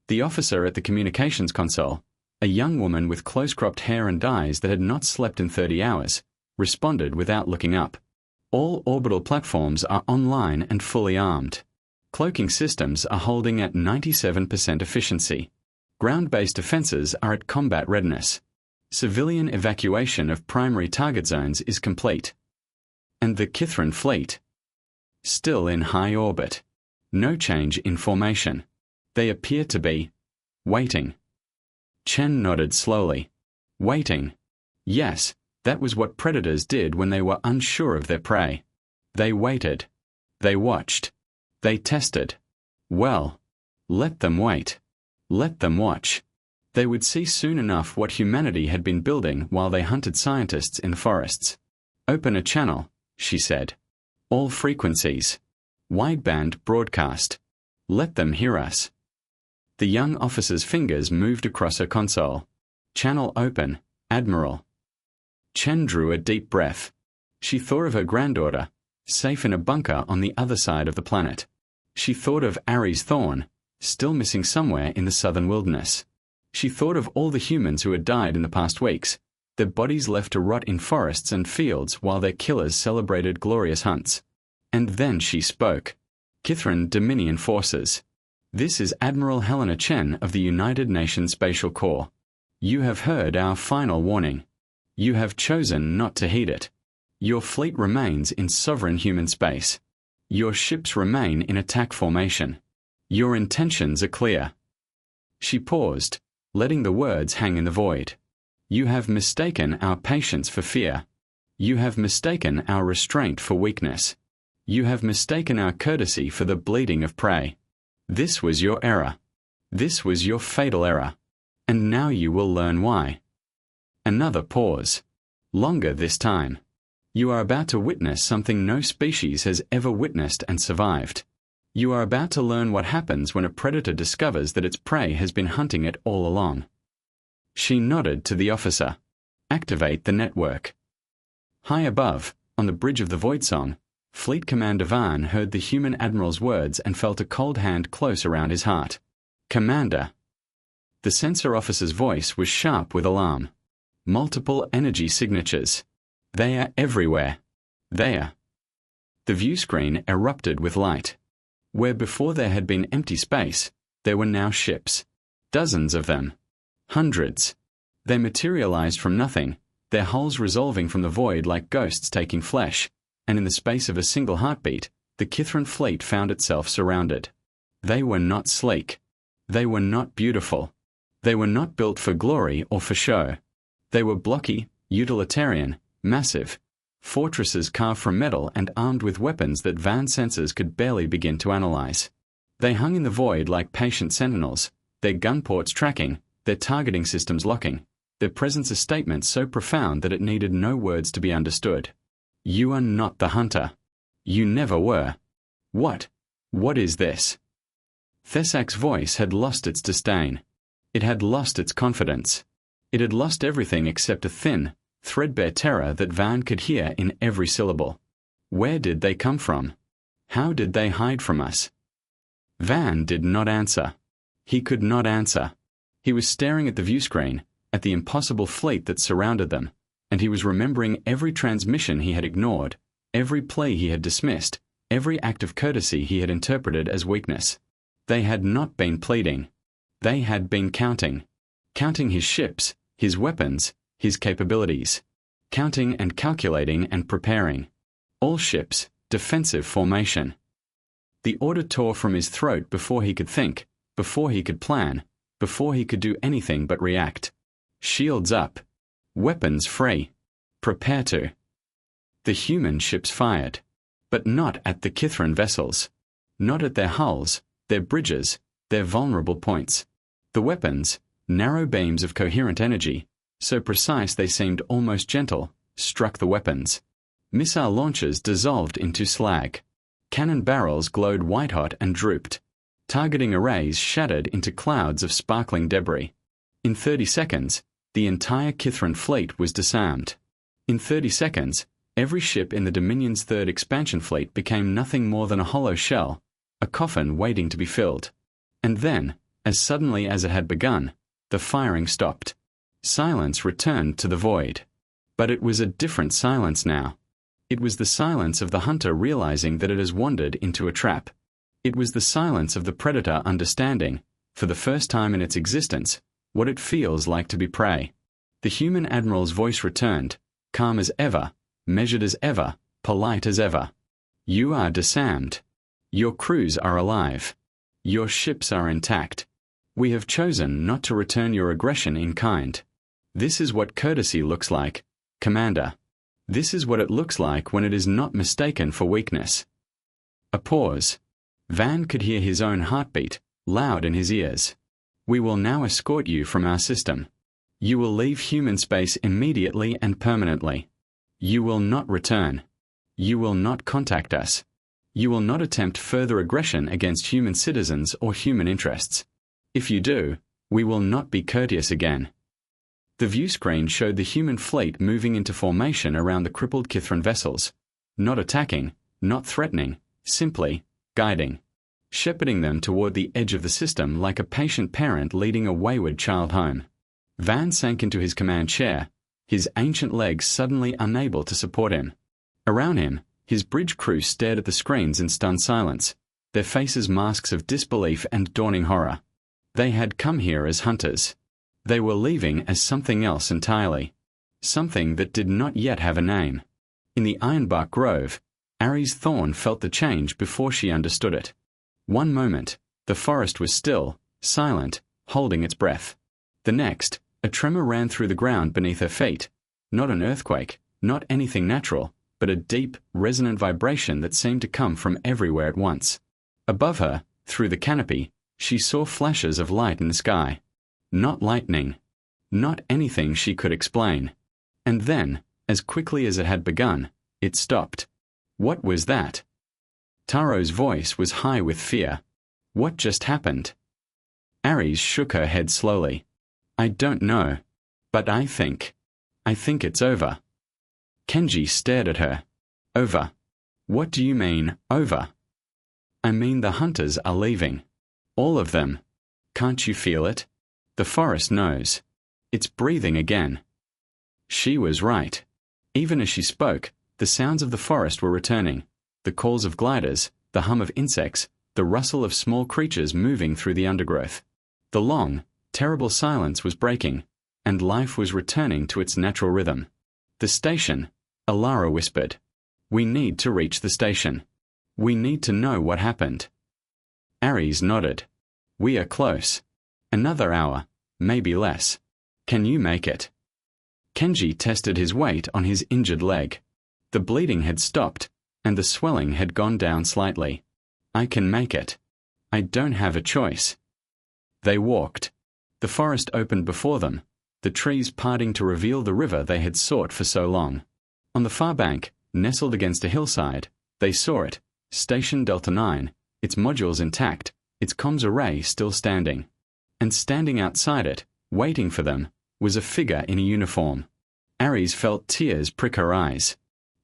The officer at the communications console, a young woman with close-cropped hair and eyes that had not slept in 30 hours, responded without looking up. All orbital platforms are online and fully armed. Cloaking systems are holding at 97% efficiency. Ground-based defenses are at combat readiness. Civilian evacuation of primary target zones is complete. And the Kithran fleet? Still in high orbit. No change in formation. They appear to be waiting. Chen nodded slowly. Waiting. Yes, that was what predators did when they were unsure of their prey. They waited. They watched. They tested. Well, let them wait. Let them watch. They would see soon enough what humanity had been building while they hunted scientists in the forests. Open a channel, she said. All frequencies. Wideband broadcast. Let them hear us. The young officer's fingers moved across her console. Channel open, Admiral. Chen drew a deep breath. She thought of her granddaughter, safe in a bunker on the other side of the planet. She thought of Ares Thorn, still missing somewhere in the southern wilderness. She thought of all the humans who had died in the past weeks, their bodies left to rot in forests and fields while their killers celebrated glorious hunts. And then she spoke. Kithran Dominion Forces. This is Admiral Helena Chen of the United Nations Spatial Corps. You have heard our final warning. You have chosen not to heed it. Your fleet remains in sovereign human space. Your ships remain in attack formation. Your intentions are clear. She paused, letting the words hang in the void. You have mistaken our patience for fear. You have mistaken our restraint for weakness. You have mistaken our courtesy for the bleeding of prey. This was your error. This was your fatal error. And now you will learn why. Another pause. Longer this time. You are about to witness something no species has ever witnessed and survived. You are about to learn what happens when a predator discovers that its prey has been hunting it all along. She nodded to the officer. Activate the network. High above, on the bridge of the Voidsong, Fleet Commander Van heard the human admiral's words and felt a cold hand close around his heart. Commander. The sensor officer's voice was sharp with alarm. Multiple energy signatures. They are everywhere. There. The view screen erupted with light. Where before there had been empty space, there were now ships. Dozens of them. Hundreds. They materialized from nothing, their hulls resolving from the void like ghosts taking flesh, and in the space of a single heartbeat, the Kithran fleet found itself surrounded. They were not sleek. They were not beautiful. They were not built for glory or for show. They were blocky, utilitarian, massive, fortresses carved from metal and armed with weapons that Van's sensors could barely begin to analyze. They hung in the void like patient sentinels, their gun ports tracking, their targeting systems locking, their presence a statement so profound that it needed no words to be understood. You are not the hunter. You never were. What is this? Thessak's voice had lost its disdain. It had lost its confidence. It had lost everything except a thin, threadbare terror that Van could hear in every syllable. Where did they come from? How did they hide from us? Van did not answer. He could not answer. He was staring at the view screen, at the impossible fleet that surrounded them, and he was remembering every transmission he had ignored, every plea he had dismissed, every act of courtesy he had interpreted as weakness. They had not been pleading. They had been counting. Counting his ships, his weapons, his capabilities. Counting and calculating and preparing. All ships, defensive formation. The order tore from his throat before he could think, before he could plan, before he could do anything but react. Shields up. Weapons free. Prepare to. The human ships fired. But not at the Kithran vessels. Not at their hulls, their bridges, their vulnerable points. The weapons, narrow beams of coherent energy, so precise they seemed almost gentle, struck the weapons. Missile launchers dissolved into slag. Cannon barrels glowed white-hot and drooped. Targeting arrays shattered into clouds of sparkling debris. In 30 seconds, the entire Kithran fleet was disarmed. In 30 seconds, every ship in the Dominion's third expansion fleet became nothing more than a hollow shell, a coffin waiting to be filled. And then, As suddenly as it had begun, the firing stopped. Silence returned to the void. But it was a different silence now. It was the silence of the hunter realizing that it has wandered into a trap. It was the silence of the predator understanding, for the first time in its existence, what it feels like to be prey. The human admiral's voice returned, calm as ever, measured as ever, polite as ever. You are disarmed. Your crews are alive. Your ships are intact. We have chosen not to return your aggression in kind. This is what courtesy looks like, Commander. This is what it looks like when it is not mistaken for weakness. A pause. Van could hear his own heartbeat, loud in his ears. We will now escort you from our system. You will leave human space immediately and permanently. You will not return. You will not contact us. You will not attempt further aggression against human citizens or human interests. If you do, we will not be courteous again. The view screen showed the human fleet moving into formation around the crippled Kithran vessels, not attacking, not threatening, simply guiding, shepherding them toward the edge of the system like a patient parent leading a wayward child home. Van sank into his command chair, his ancient legs suddenly unable to support him. Around him, his bridge crew stared at the screens in stunned silence, their faces masks of disbelief and dawning horror. They had come here as hunters. They were leaving as something else entirely. Something that did not yet have a name. In the Ironbark Grove, Ares Thorne felt the change before she understood it. One moment, the forest was still, silent, holding its breath. The next, a tremor ran through the ground beneath her feet. Not an earthquake, not anything natural, but a deep, resonant vibration that seemed to come from everywhere at once. Above her, through the canopy, she saw flashes of light in the sky. Not lightning. Not anything she could explain. And then, as quickly as it had begun, it stopped. What was that? Taro's voice was high with fear. What just happened? Ares shook her head slowly. I don't know. But I think it's over. Kenji stared at her. Over. What do you mean, over? I mean the hunters are leaving. All of them. Can't you feel it? The forest knows. It's breathing again. She was right. Even as she spoke, the sounds of the forest were returning. The calls of gliders, the hum of insects, the rustle of small creatures moving through the undergrowth. The long, terrible silence was breaking, and life was returning to its natural rhythm. The station, Alara whispered. We need to reach the station. We need to know what happened. Ares nodded. We are close. Another hour, maybe less. Can you make it? Kenji tested his weight on his injured leg. The bleeding had stopped, and the swelling had gone down slightly. I can make it. I don't have a choice. They walked. The forest opened before them, the trees parting to reveal the river they had sought for so long. On the far bank, nestled against a hillside, they saw it, Station Delta 9, its modules intact, its comms array still standing. And standing outside it, waiting for them, was a figure in a uniform. Ares felt tears prick her eyes.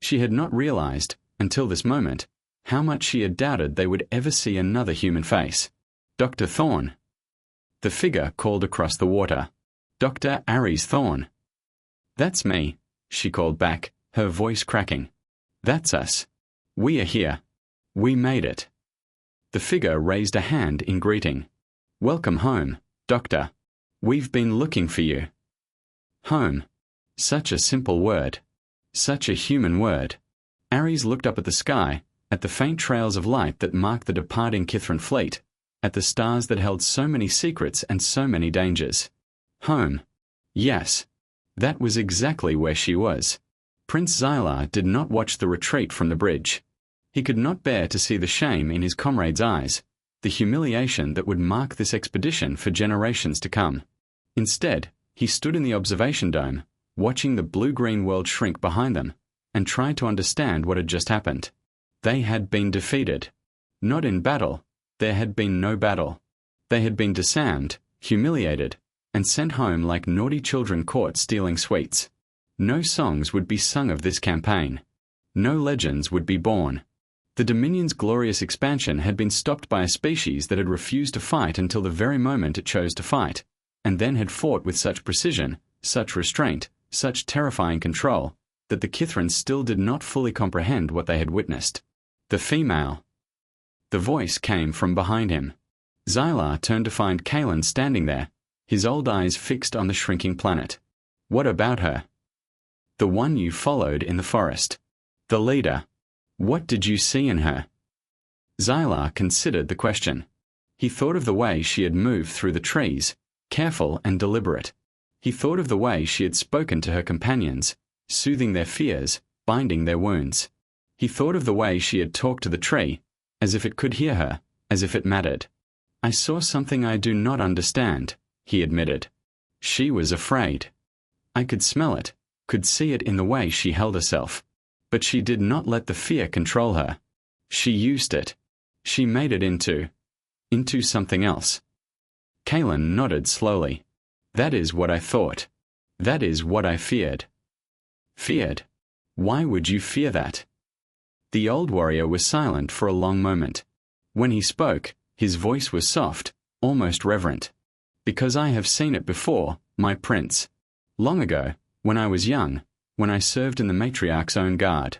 She had not realized, until this moment, how much she had doubted they would ever see another human face. Dr. Thorne. The figure called across the water. Dr. Ares Thorne. That's me, she called back, her voice cracking. That's us. We are here. We made it. The figure raised a hand in greeting. Welcome home, Doctor. We've been looking for you. Home. Such a simple word. Such a human word. Ares looked up at the sky, at the faint trails of light that marked the departing Kithran fleet, at the stars that held so many secrets and so many dangers. Home. Yes. That was exactly where she was. Prince Xylar did not watch the retreat from the bridge. He could not bear to see the shame in his comrades' eyes, the humiliation that would mark this expedition for generations to come. Instead, he stood in the observation dome, watching the blue-green world shrink behind them, and tried to understand what had just happened. They had been defeated. Not in battle. There had been no battle. They had been disarmed, humiliated, and sent home like naughty children caught stealing sweets. No songs would be sung of this campaign. No legends would be born. The Dominion's glorious expansion had been stopped by a species that had refused to fight until the very moment it chose to fight, and then had fought with such precision, such restraint, such terrifying control, that the Kithrans still did not fully comprehend what they had witnessed. The female. The voice came from behind him. Xylar turned to find Kaelin standing there, his old eyes fixed on the shrinking planet. What about her? The one you followed in the forest. The leader. What did you see in her? Xylar considered the question. He thought of the way she had moved through the trees, careful and deliberate. He thought of the way she had spoken to her companions, soothing their fears, binding their wounds. He thought of the way she had talked to the tree, as if it could hear her, as if it mattered. I saw something I do not understand, he admitted. She was afraid. I could smell it, could see it in the way she held herself. But she did not let the fear control her. She used it. She made it into something else. Kaelin nodded slowly. That is what I thought. That is what I feared. Feared? Why would you fear that? The old warrior was silent for a long moment. When he spoke, his voice was soft, almost reverent. Because I have seen it before, my prince. Long ago, when I was young, when I served in the matriarch's own guard.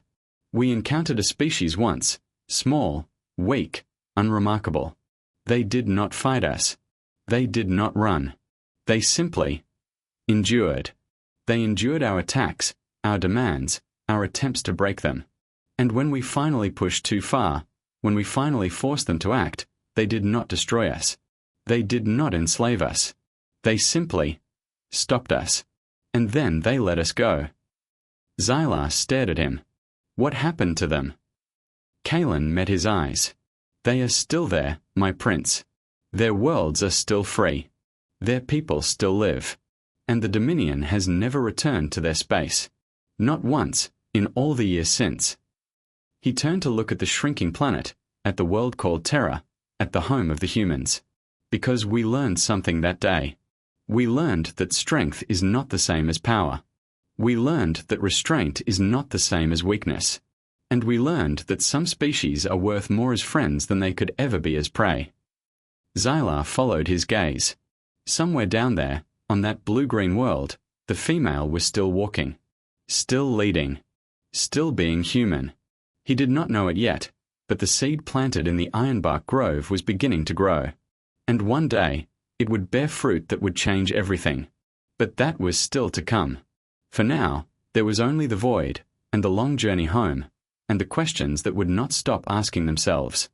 We encountered a species once, small, weak, unremarkable. They did not fight us. They did not run. They simply endured. They endured our attacks, our demands, our attempts to break them. And when we finally pushed too far, when we finally forced them to act, they did not destroy us. They did not enslave us. They simply stopped us. And then they let us go. Xylar stared at him. What happened to them? Kaelin met his eyes. They are still there, my prince. Their worlds are still free. Their people still live. And the Dominion has never returned to their space. Not once, in all the years since. He turned to look at the shrinking planet, at the world called Terra, at the home of the humans. Because we learned something that day. We learned that strength is not the same as power. We learned that restraint is not the same as weakness. And we learned that some species are worth more as friends than they could ever be as prey. Xylar followed his gaze. Somewhere down there, on that blue-green world, the female was still walking. Still leading. Still being human. He did not know it yet, but the seed planted in the ironbark grove was beginning to grow. And one day, it would bear fruit that would change everything. But that was still to come. For now, there was only the void, and the long journey home, and the questions that would not stop asking themselves.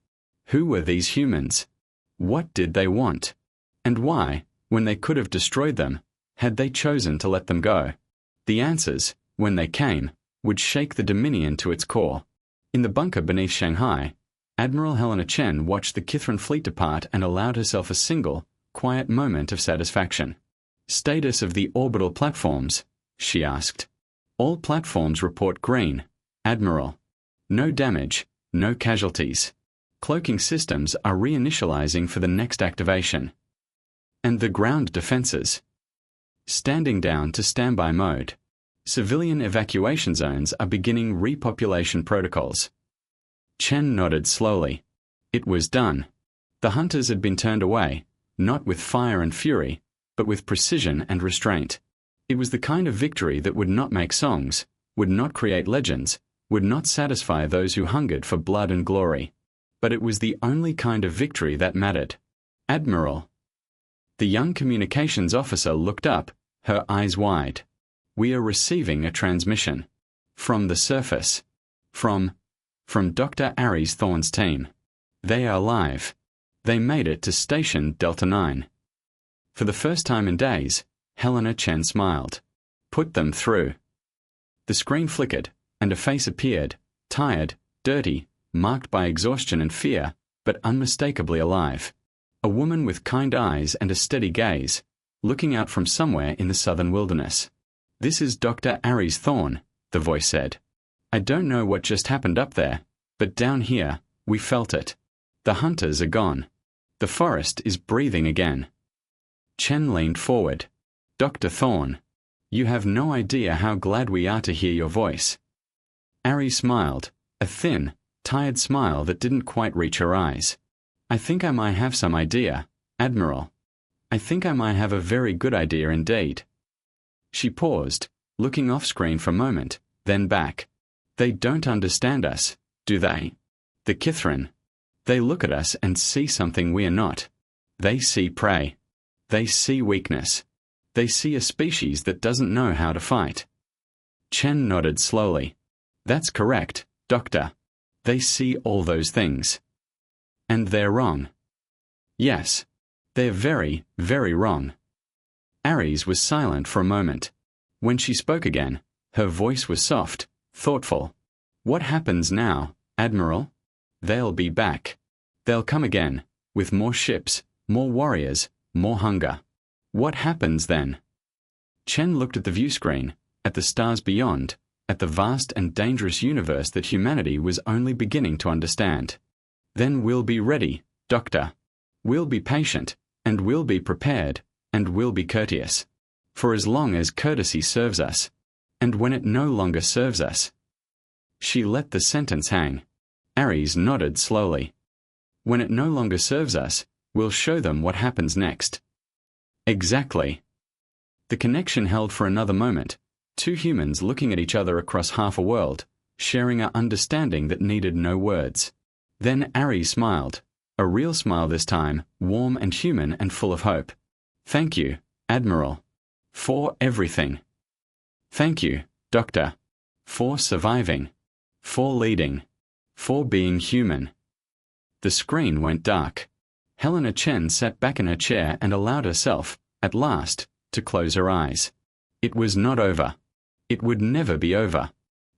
Who were these humans? What did they want? And why, when they could have destroyed them, had they chosen to let them go? The answers, when they came, would shake the Dominion to its core. In the bunker beneath Shanghai, Admiral Helena Chen watched the Kithran fleet depart and allowed herself a single, quiet moment of satisfaction. Status of the orbital platforms, she asked. All platforms report green, Admiral. No damage, no casualties. Cloaking systems are reinitializing for the next activation. And the ground defenses? Standing down to standby mode. Civilian evacuation zones are beginning repopulation protocols. Chen nodded slowly. It was done. The hunters had been turned away, not with fire and fury, but with precision and restraint. It was the kind of victory that would not make songs, would not create legends, would not satisfy those who hungered for blood and glory. But it was the only kind of victory that mattered. Admiral. The young communications officer looked up, her eyes wide. We are receiving a transmission. From the surface. From Dr. Aries Thorne's team. They are alive. They made it to Station Delta 9. For the first time in days, Helena Chen smiled. Put them through. The screen flickered, and a face appeared, tired, dirty, marked by exhaustion and fear, but unmistakably alive. A woman with kind eyes and a steady gaze, looking out from somewhere in the southern wilderness. This is Dr. Aries Thorne, the voice said. I don't know what just happened up there, but down here, we felt it. The hunters are gone. The forest is breathing again. Chen leaned forward. Dr. Thorne, you have no idea how glad we are to hear your voice. Aries smiled, a thin, tired smile that didn't quite reach her eyes. I think I might have some idea, Admiral. I think I might have a very good idea indeed. She paused, looking off-screen for a moment, then back. They don't understand us, do they? The Kithrin. They look at us and see something we are not. They see prey. They see weakness. They see a species that doesn't know how to fight. Chen nodded slowly. That's correct, Doctor. They see all those things. And they're wrong. Yes. They're very, very wrong. Ares was silent for a moment. When she spoke again, her voice was soft, thoughtful. What happens now, Admiral? They'll be back. They'll come again, with more ships, more warriors, more hunger. What happens then? Chen looked at the view screen, at the stars beyond, at the vast and dangerous universe that humanity was only beginning to understand. Then we'll be ready, Doctor. We'll be patient, and we'll be prepared, and we'll be courteous. For as long as courtesy serves us, and when it no longer serves us. She let the sentence hang. Ares nodded slowly. When it no longer serves us, we'll show them what happens next. Exactly. The connection held for another moment, two humans looking at each other across half a world, sharing an understanding that needed no words. Then Ares smiled, a real smile this time, warm and human and full of hope. Thank you, Admiral. For everything. Thank you, Doctor. For surviving. For leading. For being human. The screen went dark. Helena Chen sat back in her chair and allowed herself, at last, to close her eyes. It was not over. It would never be over.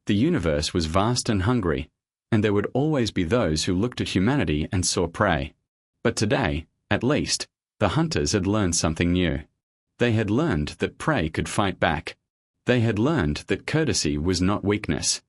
The universe was vast and hungry, and there would always be those who looked at humanity and saw prey. But today, at least, the hunters had learned something new. They had learned that prey could fight back. They had learned that courtesy was not weakness.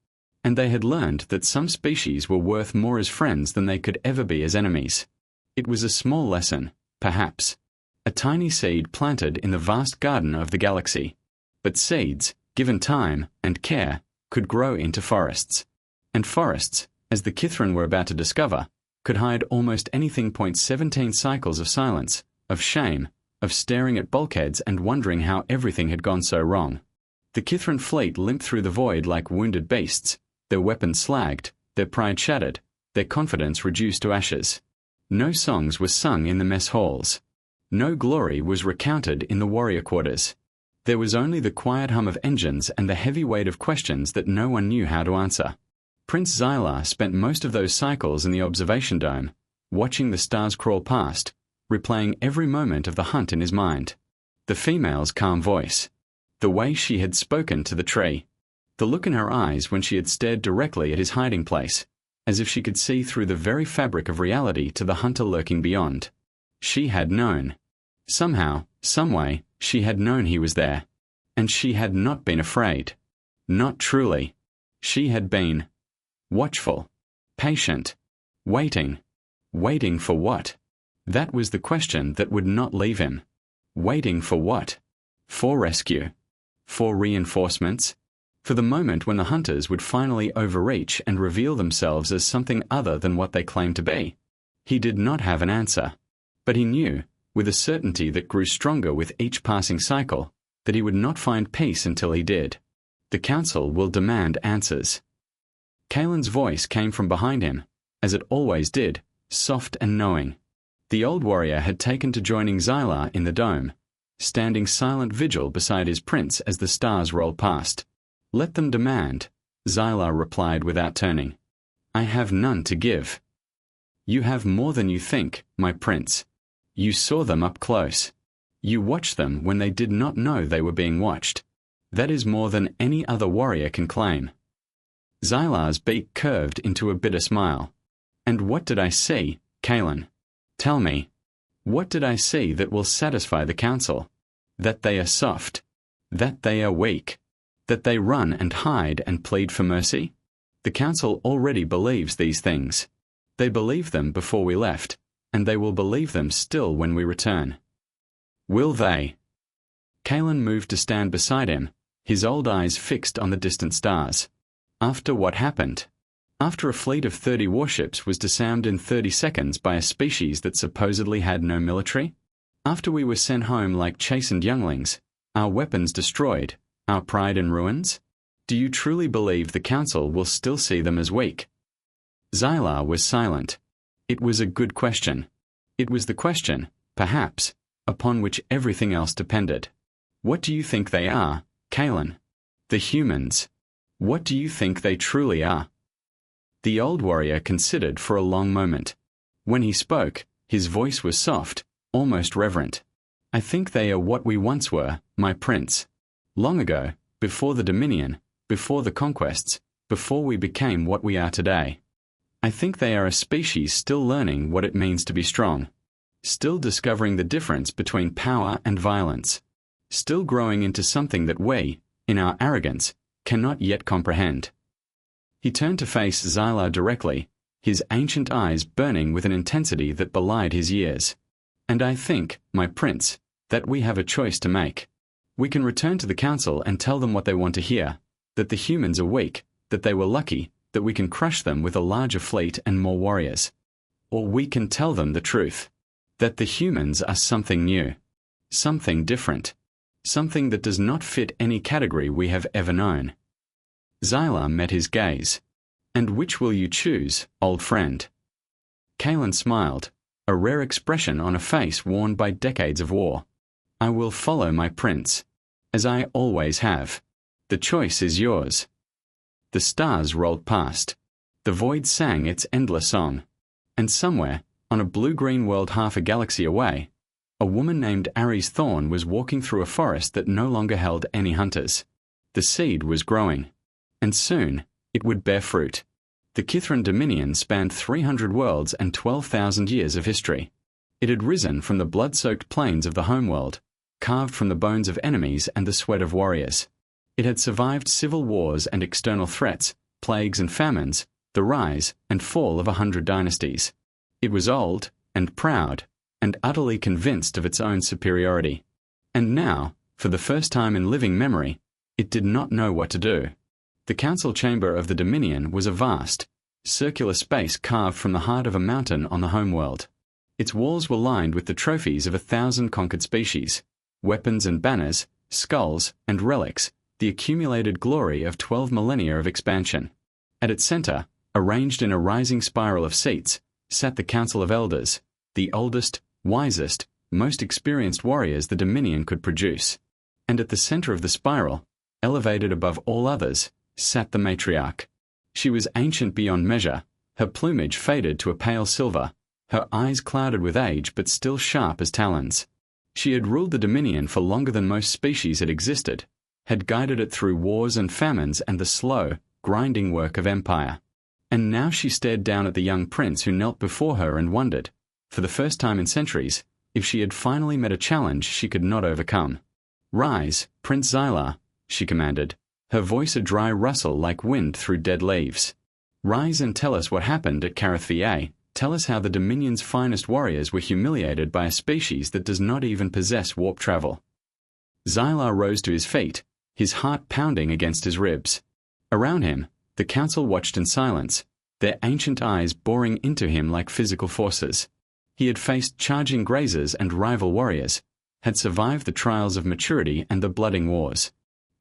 And they had learned that some species were worth more as friends than they could ever be as enemies. It was a small lesson, perhaps. A tiny seed planted in the vast garden of the galaxy. But seeds, given time and care, could grow into forests. And forests, as the Kithrin were about to discover, could hide almost anything. 17 cycles of silence, of shame, of staring at bulkheads and wondering how everything had gone so wrong. The Kithrin fleet limped through the void like wounded beasts, their weapons slagged, their pride shattered, their confidence reduced to ashes. No songs were sung in the mess halls. No glory was recounted in the warrior quarters. There was only the quiet hum of engines and the heavy weight of questions that no one knew how to answer. Prince Xylar spent most of those cycles in the observation dome, watching the stars crawl past, replaying every moment of the hunt in his mind. The female's calm voice. The way she had spoken to the tree. The look in her eyes when she had stared directly at his hiding place, as if she could see through the very fabric of reality to the hunter lurking beyond. She had known. Somehow, someway, she had known he was there. And she had not been afraid. Not truly. She had been watchful, patient, waiting. Waiting for what? That was the question that would not leave him. Waiting for what? For rescue. For reinforcements. For the moment when the hunters would finally overreach and reveal themselves as something other than what they claimed to be. He did not have an answer. But he knew, with a certainty that grew stronger with each passing cycle, that he would not find peace until he did. The Council will demand answers. Kalen's voice came from behind him, as it always did, soft and knowing. The old warrior had taken to joining Xylar in the dome, standing silent vigil beside his prince as the stars rolled past. Let them demand, Xylar replied without turning. I have none to give. You have more than you think, my prince. You saw them up close. You watched them when they did not know they were being watched. That is more than any other warrior can claim. Xylar's beak curved into a bitter smile. And what did I see, Kalen? Tell me. What did I see that will satisfy the Council? That they are soft. That they are weak. That they run and hide and plead for mercy? The Council already believes these things. They believed them before we left, and they will believe them still when we return. Will they? Kalen moved to stand beside him, his old eyes fixed on the distant stars. After what happened? After a fleet of 30 warships was disarmed in 30 seconds by a species that supposedly had no military? After we were sent home like chastened younglings, our weapons destroyed, our pride in ruins? Do you truly believe the Council will still see them as weak? Xylar was silent. It was a good question. It was the question, perhaps, upon which everything else depended. What do you think they are, Kalen? The humans. What do you think they truly are? The old warrior considered for a long moment. When he spoke, his voice was soft, almost reverent. I think they are what we once were, my prince. Long ago, before the Dominion, before the conquests, before we became what we are today. I think they are a species still learning what it means to be strong, still discovering the difference between power and violence, still growing into something that we, in our arrogance, cannot yet comprehend. He turned to face Xylar directly, his ancient eyes burning with an intensity that belied his years. And I think, my prince, that we have a choice to make. We can return to the Council and tell them what they want to hear, that the humans are weak, that they were lucky, that we can crush them with a larger fleet and more warriors. Or we can tell them the truth, that the humans are something new, something different, something that does not fit any category we have ever known. Xylar met his gaze. And which will you choose, old friend? Kalen smiled, a rare expression on a face worn by decades of war. I will follow my prince, as I always have. The choice is yours. The stars rolled past. The void sang its endless song. And somewhere, on a blue-green world half a galaxy away, a woman named Ares Thorn was walking through a forest that no longer held any hunters. The seed was growing. And soon, it would bear fruit. The Kithran Dominion spanned 300 worlds and 12,000 years of history. It had risen from the blood-soaked plains of the homeworld, carved from the bones of enemies and the sweat of warriors. It had survived civil wars and external threats, plagues and famines, the rise and fall of 100 dynasties. It was old and proud and utterly convinced of its own superiority. And now, for the first time in living memory, it did not know what to do. The council chamber of the Dominion was a vast, circular space carved from the heart of a mountain on the homeworld. Its walls were lined with the trophies of 1,000 conquered species, weapons and banners, skulls and relics, the accumulated glory of 12 millennia of expansion. At its center, arranged in a rising spiral of seats, sat the Council of Elders, the oldest, wisest, most experienced warriors the Dominion could produce. And at the center of the spiral, elevated above all others, sat the matriarch. She was ancient beyond measure, her plumage faded to a pale silver, her eyes clouded with age but still sharp as talons. She had ruled the Dominion for longer than most species had existed, had guided it through wars and famines and the slow, grinding work of empire. And now she stared down at the young prince who knelt before her and wondered, for the first time in centuries, if she had finally met a challenge she could not overcome. "Rise, Prince Xylar," she commanded, her voice a dry rustle like wind through dead leaves. "Rise and tell us what happened at Kareth VA. Tell us how the Dominion's finest warriors were humiliated by a species that does not even possess warp travel." Xylar rose to his feet, his heart pounding against his ribs. Around him, the council watched in silence, their ancient eyes boring into him like physical forces. He had faced charging grazers and rival warriors, had survived the trials of maturity and the blooding wars.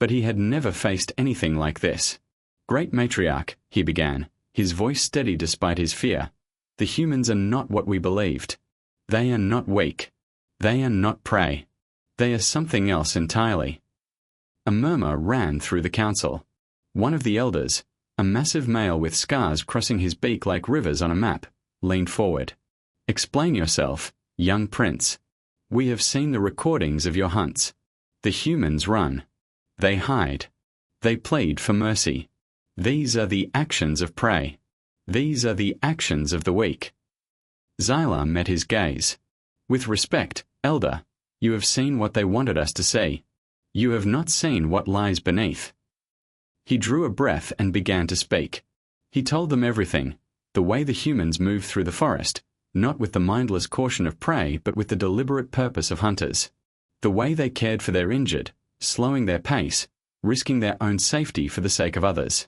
But he had never faced anything like this. "Great Matriarch," he began, his voice steady despite his fear, "the humans are not what we believed. They are not weak. They are not prey. They are something else entirely." A murmur ran through the council. One of the elders, a massive male with scars crossing his beak like rivers on a map, leaned forward. "Explain yourself, young prince. We have seen the recordings of your hunts. The humans run. They hide. They plead for mercy. These are the actions of prey. These are the actions of the weak." Xylar met his gaze. "With respect, Elder, you have seen what they wanted us to see. You have not seen what lies beneath." He drew a breath and began to speak. He told them everything, the way the humans moved through the forest, not with the mindless caution of prey but with the deliberate purpose of hunters. The way they cared for their injured, slowing their pace, risking their own safety for the sake of others.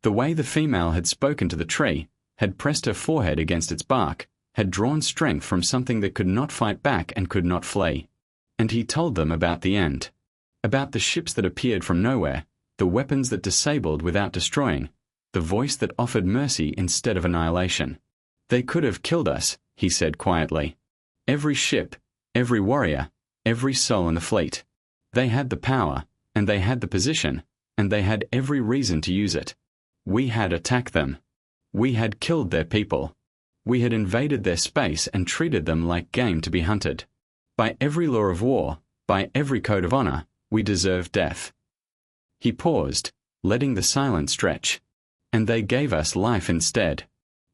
The way the female had spoken to the tree, had pressed her forehead against its bark, had drawn strength from something that could not fight back and could not flee. And he told them about the end. About the ships that appeared from nowhere, the weapons that disabled without destroying, the voice that offered mercy instead of annihilation. They could have killed us, he said quietly. Every ship, every warrior, every soul in the fleet. They had the power, and they had the position, and they had every reason to use it. We had attacked them. We had killed their people. We had invaded their space and treated them like game to be hunted. By every law of war, by every code of honor, we deserved death. He paused, letting the silence stretch. And they gave us life instead.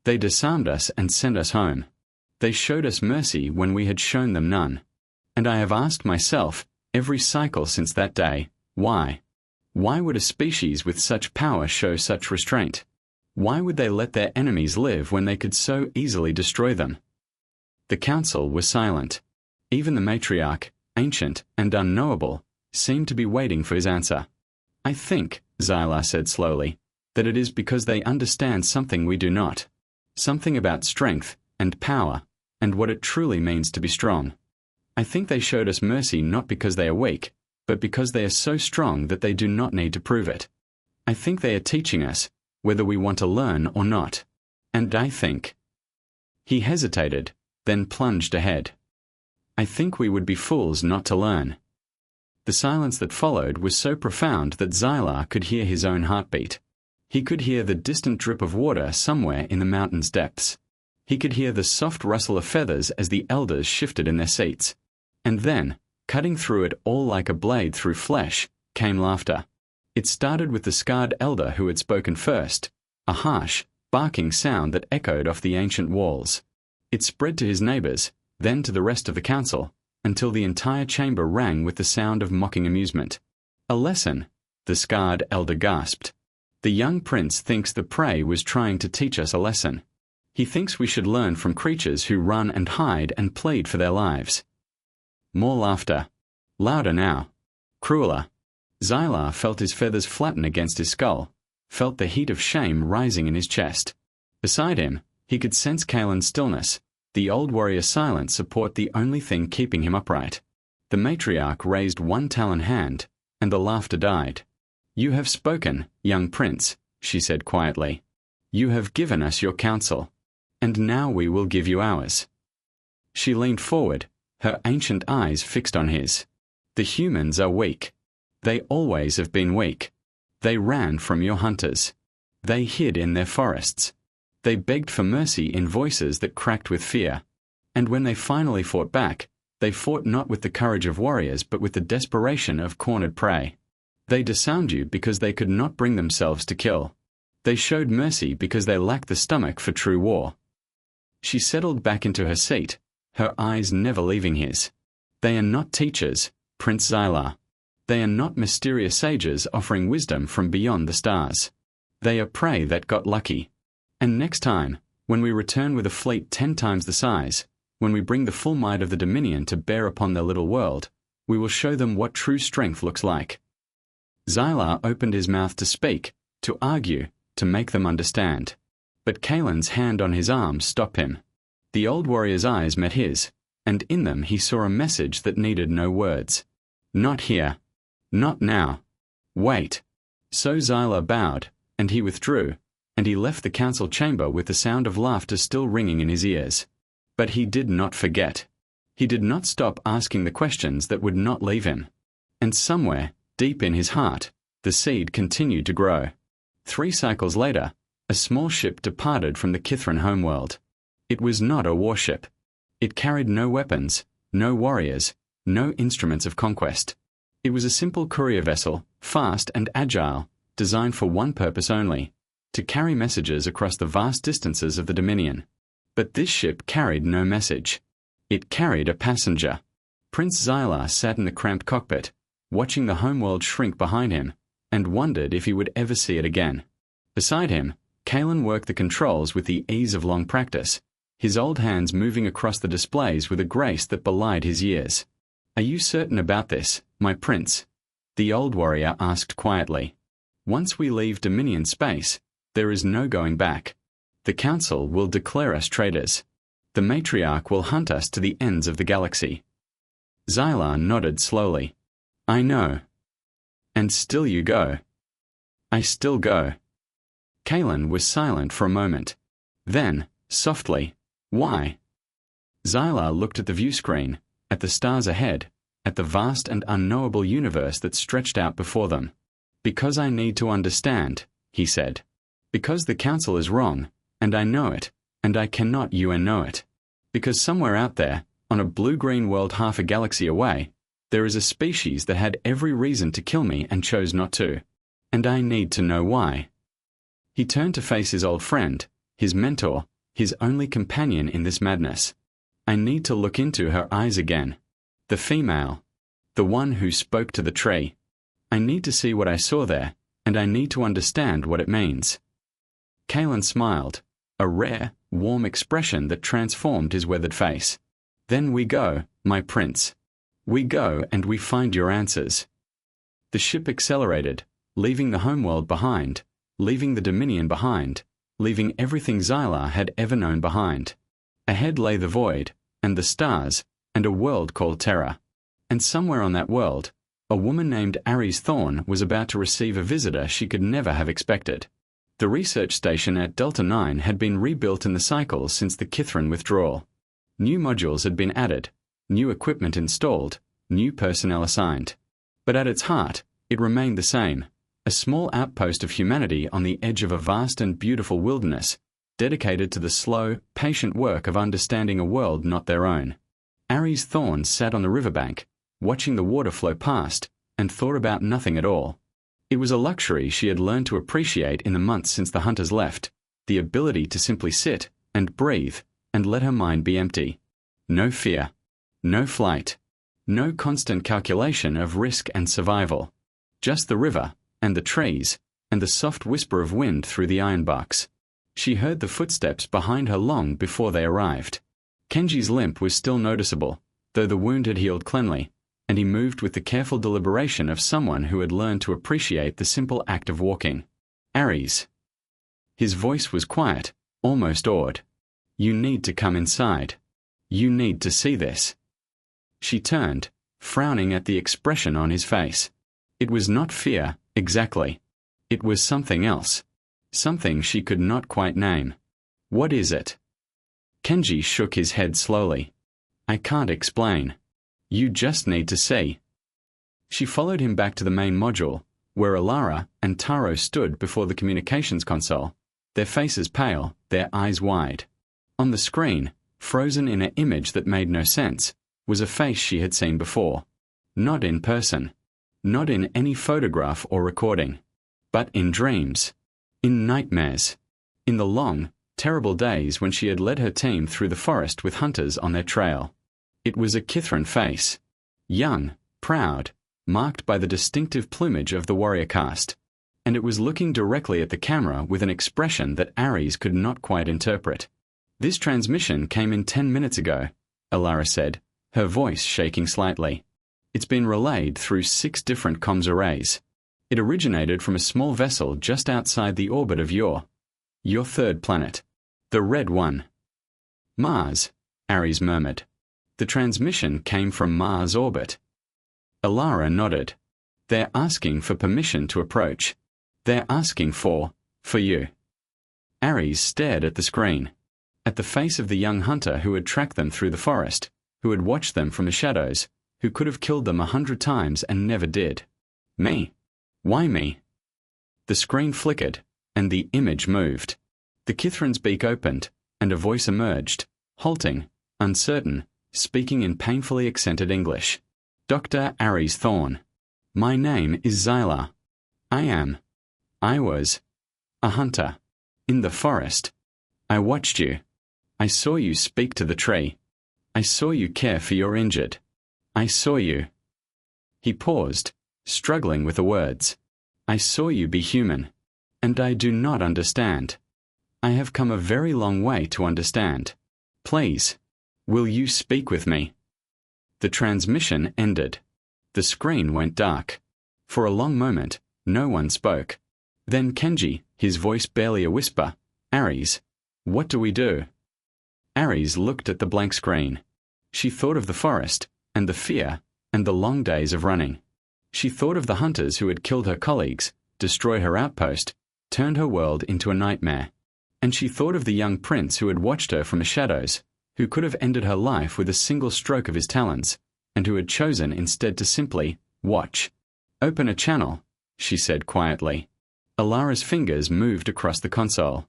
They disarmed us and sent us home. They showed us mercy when we had shown them none. And I have asked myself, every cycle since that day, why? Why would a species with such power show such restraint? Why would they let their enemies live when they could so easily destroy them? The council was silent. Even the matriarch, ancient and unknowable, seemed to be waiting for his answer. I think, Xylar said slowly, that it is because they understand something we do not. Something about strength and power and what it truly means to be strong. I think they showed us mercy not because they are weak, but because they are so strong that they do not need to prove it. I think they are teaching us, whether we want to learn or not. And I think... He hesitated, then plunged ahead. I think we would be fools not to learn. The silence that followed was so profound that Xylar could hear his own heartbeat. He could hear the distant drip of water somewhere in the mountain's depths. He could hear the soft rustle of feathers as the elders shifted in their seats. And then, cutting through it all like a blade through flesh, came laughter. It started with the scarred elder who had spoken first, a harsh, barking sound that echoed off the ancient walls. It spread to his neighbors, then to the rest of the council, until the entire chamber rang with the sound of mocking amusement. A lesson, the scarred elder gasped. The young prince thinks the prey was trying to teach us a lesson. He thinks we should learn from creatures who run and hide and plead for their lives. More laughter. Louder now. Crueler. Xylar felt his feathers flatten against his skull, felt the heat of shame rising in his chest. Beside him, he could sense Kalen's stillness, the old warrior's silence support the only thing keeping him upright. The matriarch raised one talon hand, and the laughter died. You have spoken, young prince, she said quietly. You have given us your counsel, and now we will give you ours. She leaned forward, her ancient eyes fixed on his. The humans are weak. They always have been weak. They ran from your hunters. They hid in their forests. They begged for mercy in voices that cracked with fear. And when they finally fought back, they fought not with the courage of warriors but with the desperation of cornered prey. They disarmed you because they could not bring themselves to kill. They showed mercy because they lacked the stomach for true war. She settled back into her seat, her eyes never leaving his. They are not teachers, Prince Xylar. They are not mysterious sages offering wisdom from beyond the stars. They are prey that got lucky. And next time, when we return with a fleet 10 times the size, when we bring the full might of the Dominion to bear upon their little world, we will show them what true strength looks like. Xylar opened his mouth to speak, to argue, to make them understand. But Kalen's hand on his arm stopped him. The old warrior's eyes met his, and in them he saw a message that needed no words. Not here. Not now. Wait. So Xylar bowed, and he withdrew, and he left the council chamber with the sound of laughter still ringing in his ears. But he did not forget. He did not stop asking the questions that would not leave him. And somewhere, deep in his heart, the seed continued to grow. 3 cycles later, a small ship departed from the Kithran homeworld. It was not a warship. It carried no weapons, no warriors, no instruments of conquest. It was a simple courier vessel, fast and agile, designed for one purpose only, to carry messages across the vast distances of the Dominion. But this ship carried no message. It carried a passenger. Prince Xylar sat in the cramped cockpit, watching the homeworld shrink behind him, and wondered if he would ever see it again. Beside him, Kalen worked the controls with the ease of long practice, his old hands moving across the displays with a grace that belied his years. Are you certain about this, my prince? The old warrior asked quietly. Once we leave Dominion space, There is no going back. The Council will declare us traitors. The matriarch will hunt us to the ends of the galaxy. Xylar nodded slowly. I know. And still you go. I still go. Kaelin was silent for a moment. Then, softly, why? Xylar looked at the view screen, at the stars ahead, at the vast and unknowable universe that stretched out before them. Because I need to understand, he said. Because the Council is wrong, and I know it, and I cannot know it. Because somewhere out there, on a blue-green world half a galaxy away, there is a species that had every reason to kill me and chose not to. And I need to know why. He turned to face his old friend, his mentor, his only companion in this madness. I need to look into her eyes again. The female. The one who spoke to the tree. I need to see what I saw there, and I need to understand what it means. Kaelin smiled, a rare, warm expression that transformed his weathered face. Then we go, my prince. We go and we find your answers. The ship accelerated, leaving the homeworld behind, leaving the Dominion behind, leaving everything Xylar had ever known behind. Ahead lay the void, and the stars, and a world called Terra. And somewhere on that world, a woman named Ares Thorne was about to receive a visitor she could never have expected. The research station at Delta 9 had been rebuilt in the cycle since the Kithran withdrawal. New modules had been added, new equipment installed, new personnel assigned. But at its heart, it remained the same, a small outpost of humanity on the edge of a vast and beautiful wilderness, dedicated to the slow, patient work of understanding a world not their own. Ares Thorne sat on the riverbank, watching the water flow past, and thought about nothing at all. It was a luxury she had learned to appreciate in the months since the hunters left, the ability to simply sit, and breathe, and let her mind be empty. No fear. No flight. No constant calculation of risk and survival. Just the river, and the trees, and the soft whisper of wind through the ironbarks. She heard the footsteps behind her long before they arrived. Kenji's limp was still noticeable, though the wound had healed cleanly, and he moved with the careful deliberation of someone who had learned to appreciate the simple act of walking. Ares. His voice was quiet, almost awed. You need to come inside. You need to see this. She turned, frowning at the expression on his face. It was not fear, exactly. It was something else. Something she could not quite name. What is it? Kenji shook his head slowly. I can't explain. You just need to see. She followed him back to the main module, where Alara and Taro stood before the communications console, their faces pale, their eyes wide. On the screen, frozen in an image that made no sense, was a face she had seen before. Not in person. Not in any photograph or recording. But in dreams. In nightmares. In the long, terrible days when she had led her team through the forest with hunters on their trail. It was a Kithran face. Young, proud, marked by the distinctive plumage of the warrior caste. And it was looking directly at the camera with an expression that Ares could not quite interpret. This transmission came in 10 minutes ago, Alara said, her voice shaking slightly. It's been relayed through 6 different comms arrays. It originated from a small vessel just outside the orbit of your third planet, the Red One. Mars, Ares murmured. The transmission came from Mars' orbit. Alara nodded. They're asking for permission to approach. They're asking for you. Ares stared at the screen, at the face of the young hunter who had tracked them through the forest, who had watched them from the shadows, who could have killed them 100 times and never did. Me? Why me? The screen flickered, and the image moved. The Kithran's beak opened, and a voice emerged, halting, uncertain, speaking in painfully accented English. Dr. Ares Thorne. My name is Xylar. I was a hunter. In the forest. I watched you. I saw you speak to the tree. I saw you care for your injured. I saw you. He paused, struggling with the words. I saw you be human. And I do not understand. I have come a very long way to understand. Please, will you speak with me? The transmission ended. The screen went dark. For a long moment, no one spoke. Then Kenji, his voice barely a whisper, "Ares, what do we do?" Ares looked at the blank screen. She thought of the forest, and the fear, and the long days of running. She thought of the hunters who had killed her colleagues, destroyed her outpost, turned her world into a nightmare. And she thought of the young prince who had watched her from the shadows, who could have ended her life with a single stroke of his talons, and who had chosen instead to simply watch. "Open a channel," she said quietly. Alara's fingers moved across the console.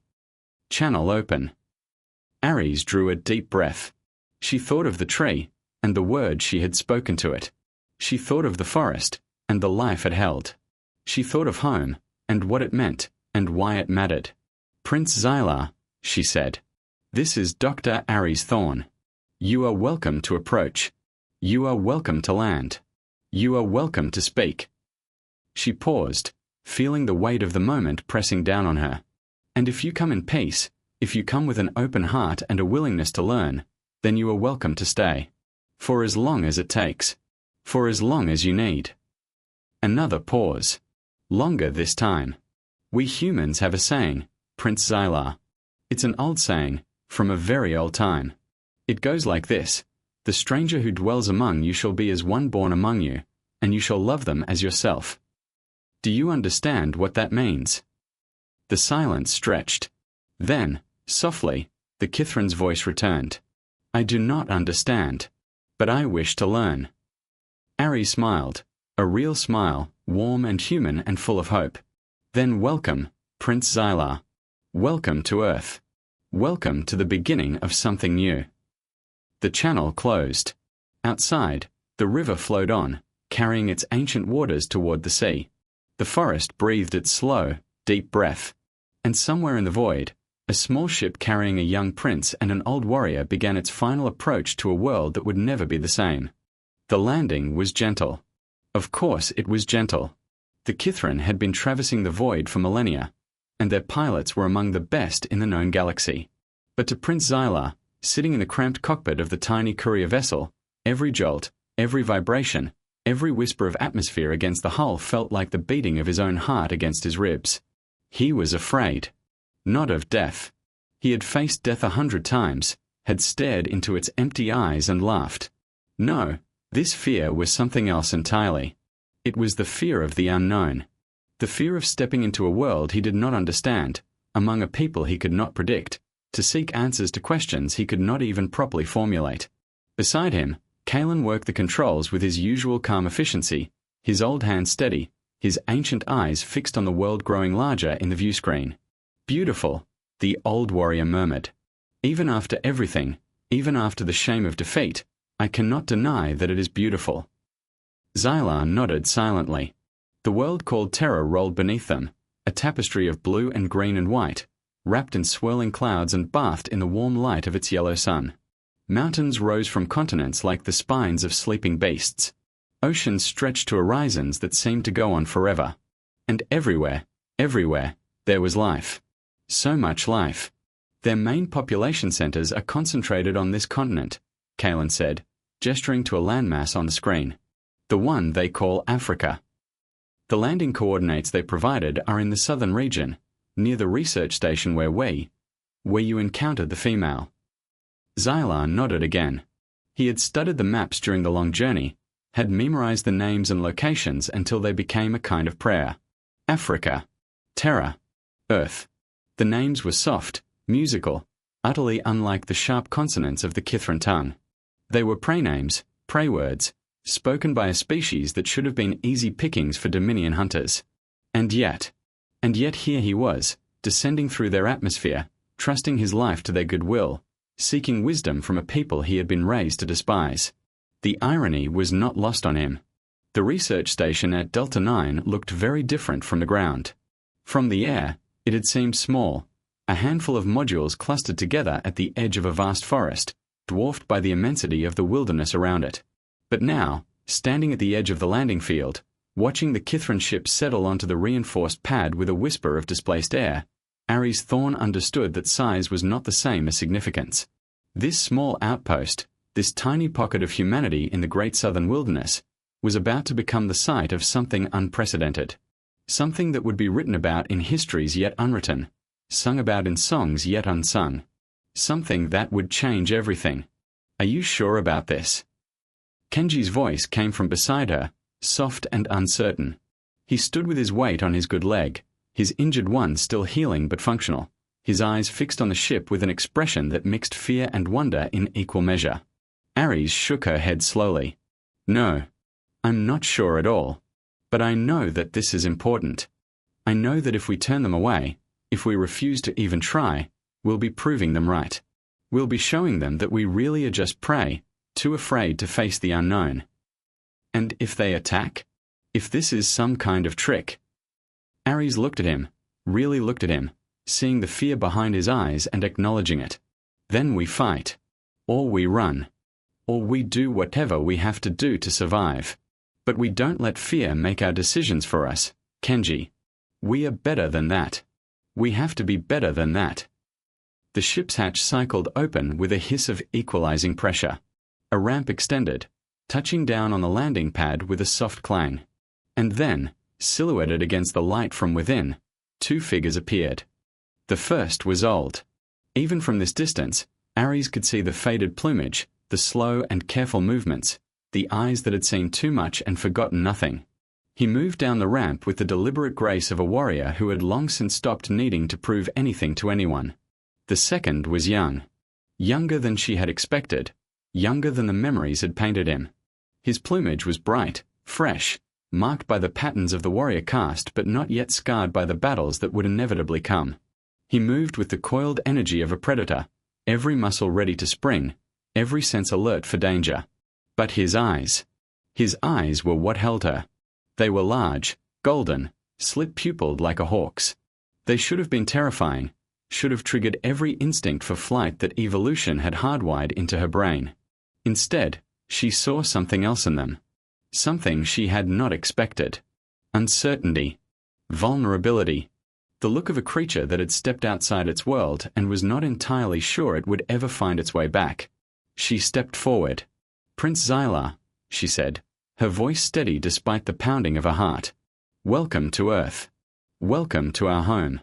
"Channel open." Ares drew a deep breath. She thought of the tree, and the words she had spoken to it. She thought of the forest, and the life it held. She thought of home, and what it meant, and why it mattered. "Prince Xylar," she said, "this is Dr. Ares Thorn. You are welcome to approach. You are welcome to land. You are welcome to speak." She paused, feeling the weight of the moment pressing down on her. "And if you come in peace, if you come with an open heart and a willingness to learn, then you are welcome to stay. For as long as it takes. For as long as you need." Another pause. Longer this time. "We humans have a saying, Prince Xylar. It's an old saying, from a very old time. It goes like this: the stranger who dwells among you shall be as one born among you, and you shall love them as yourself. Do you understand what that means?" The silence stretched. Then, softly, the Kithran's voice returned. "I do not understand, but I wish to learn." Ares smiled, a real smile, warm and human and full of hope. "Then welcome, Prince Xylar. Welcome to Earth. Welcome to the beginning of something new." The channel closed. Outside, the river flowed on, carrying its ancient waters toward the sea. The forest breathed its slow, deep breath. And somewhere in the void, a small ship carrying a young prince and an old warrior began its final approach to a world that would never be the same. The landing was gentle. Of course it was gentle. The Kithran had been traversing the void for millennia, and their pilots were among the best in the known galaxy. But to Prince Xylar, sitting in the cramped cockpit of the tiny courier vessel, every jolt, every vibration, every whisper of atmosphere against the hull felt like the beating of his own heart against his ribs. He was afraid. Not of death. He had faced death 100 times, had stared into its empty eyes and laughed. No, this fear was something else entirely. It was the fear of the unknown. The fear of stepping into a world he did not understand, among a people he could not predict, to seek answers to questions he could not even properly formulate. Beside him, Kalen worked the controls with his usual calm efficiency, his old hand steady, his ancient eyes fixed on the world growing larger in the view screen. "Beautiful," the old warrior murmured. "Even after everything, even after the shame of defeat, I cannot deny that it is beautiful." Xylar nodded silently. The world called Terra rolled beneath them, a tapestry of blue and green and white, wrapped in swirling clouds and bathed in the warm light of its yellow sun. Mountains rose from continents like the spines of sleeping beasts. Oceans stretched to horizons that seemed to go on forever. And everywhere, there was life. So much life. "Their main population centers are concentrated on this continent," Kalen said, gesturing to a landmass on the screen. "The one they call Africa. The landing coordinates they provided are in the southern region, near the research station where you encountered the female." Xylar nodded again. He had studied the maps during the long journey, had memorized the names and locations until they became a kind of prayer. Africa, Terra, Earth. The names were soft, musical, utterly unlike the sharp consonants of the Kithran tongue. They were prey names, prey words, spoken by a species that should have been easy pickings for Dominion hunters. And yet here he was, descending through their atmosphere, trusting his life to their goodwill, seeking wisdom from a people he had been raised to despise. The irony was not lost on him. The research station at Delta 9 looked very different from the ground. From the air, it had seemed small, a handful of modules clustered together at the edge of a vast forest, dwarfed by the immensity of the wilderness around it. But now, standing at the edge of the landing field, watching the Kithran ship settle onto the reinforced pad with a whisper of displaced air, Ares Thorn understood that size was not the same as significance. This small outpost, this tiny pocket of humanity in the great southern wilderness, was about to become the site of something unprecedented. Something that would be written about in histories yet unwritten, sung about in songs yet unsung. Something that would change everything. Are you sure about this? Kenji's voice came from beside her, soft and uncertain. He stood with his weight on his good leg, his injured one still healing but functional, his eyes fixed on the ship with an expression that mixed fear and wonder in equal measure. Ares shook her head slowly. No, I'm not sure at all. But I know that this is important. I know that if we turn them away, if we refuse to even try, we'll be proving them right. We'll be showing them that we really are just prey, too afraid to face the unknown. And if they attack? If this is some kind of trick? Ares looked at him, really looked at him, seeing the fear behind his eyes and acknowledging it. Then we fight. Or we run. Or we do whatever we have to do to survive. But we don't let fear make our decisions for us, Kenji. We are better than that. We have to be better than that. The ship's hatch cycled open with a hiss of equalizing pressure. A ramp extended, touching down on the landing pad with a soft clang. And then, silhouetted against the light from within, two figures appeared. The first was old. Even from this distance, Ares could see the faded plumage, the slow and careful movements, the eyes that had seen too much and forgotten nothing. He moved down the ramp with the deliberate grace of a warrior who had long since stopped needing to prove anything to anyone. The second was young. Younger than she had expected, younger than the memories had painted him. His plumage was bright, fresh, marked by the patterns of the warrior caste but not yet scarred by the battles that would inevitably come. He moved with the coiled energy of a predator, every muscle ready to spring, every sense alert for danger. But his eyes were what held her. They were large, golden, slit-pupilled like a hawk's. They should have been terrifying, should have triggered every instinct for flight that evolution had hardwired into her brain. Instead, she saw something else in them. Something she had not expected. Uncertainty. Vulnerability. The look of a creature that had stepped outside its world and was not entirely sure it would ever find its way back. She stepped forward. "Prince Xylar," she said, her voice steady despite the pounding of her heart. "Welcome to Earth. Welcome to our home."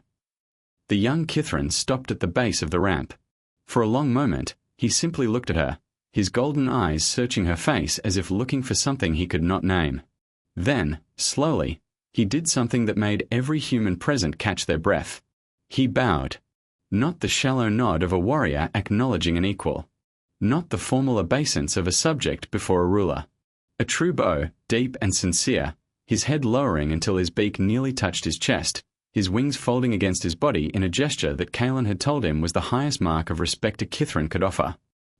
The young Kithrin stopped at the base of the ramp. For a long moment, he simply looked at her, his golden eyes searching her face as if looking for something he could not name. Then, slowly, he did something that made every human present catch their breath. He bowed. Not the shallow nod of a warrior acknowledging an equal. Not the formal obeisance of a subject before a ruler. A true bow, deep and sincere, his head lowering until his beak nearly touched his chest, his wings folding against his body in a gesture that Kaelin had told him was the highest mark of respect a Kithrin could offer.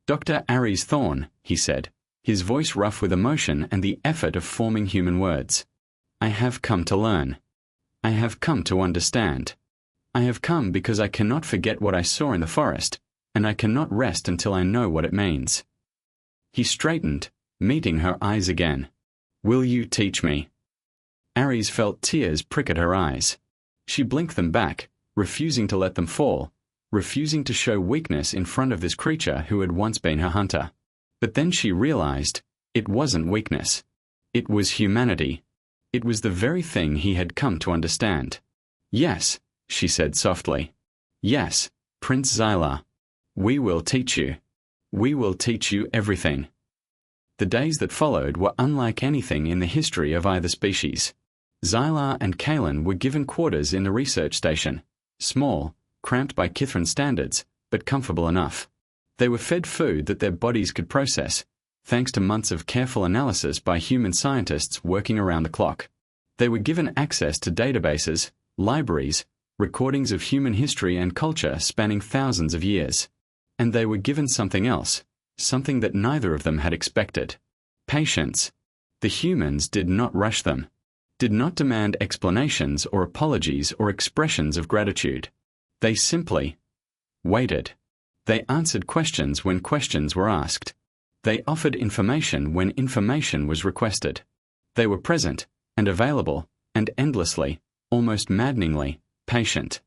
"Dr. Ares Thorn," he said, his voice rough with emotion and the effort of forming human words. "I have come to learn. I have come to understand. I have come because I cannot forget what I saw in the forest, and I cannot rest until I know what it means." He straightened, meeting her eyes again. "Will you teach me?" Ares felt tears prick at her eyes. She blinked them back, refusing to let them fall, refusing to show weakness in front of this creature who had once been her hunter. But then she realized, it wasn't weakness. It was humanity. It was the very thing he had come to understand. "Yes," she said softly. "Yes, Prince Xylar. We will teach you. We will teach you everything." The days that followed were unlike anything in the history of either species. Xylar and Kaelin were given quarters in the research station, small, cramped by Kithrin standards, but comfortable enough. They were fed food that their bodies could process, thanks to months of careful analysis by human scientists working around the clock. They were given access to databases, libraries, recordings of human history and culture spanning thousands of years. And they were given something else, something that neither of them had expected. Patience. The humans did not rush them, did not demand explanations or apologies or expressions of gratitude. They simply waited. They answered questions when questions were asked. They offered information when information was requested. They were present, and available, and endlessly, almost maddeningly, patient.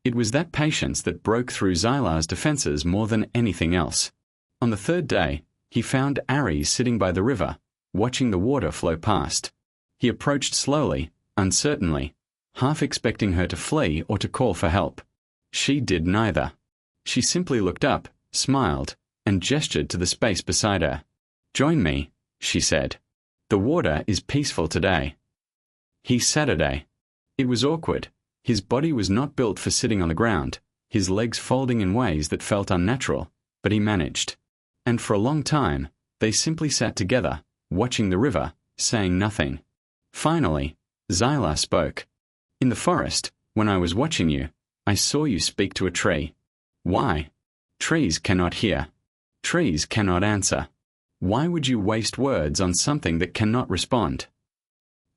It was that patience that broke through Xylar's defenses more than anything else. On the third day, he found Ares sitting by the river, watching the water flow past. He approached slowly, uncertainly, half expecting her to flee or to call for help. She did neither. She simply looked up, smiled, and gestured to the space beside her. "Join me," she said. "The water is peaceful today." He Saturday. It was awkward. His body was not built for sitting on the ground, his legs folding in ways that felt unnatural, but he managed. And for a long time, they simply sat together, watching the river, saying nothing. Finally, Zyla spoke. "In the forest, when I was watching you, I saw you speak to a tree. Why? Trees cannot hear. Trees cannot answer. Why would you waste words on something that cannot respond?"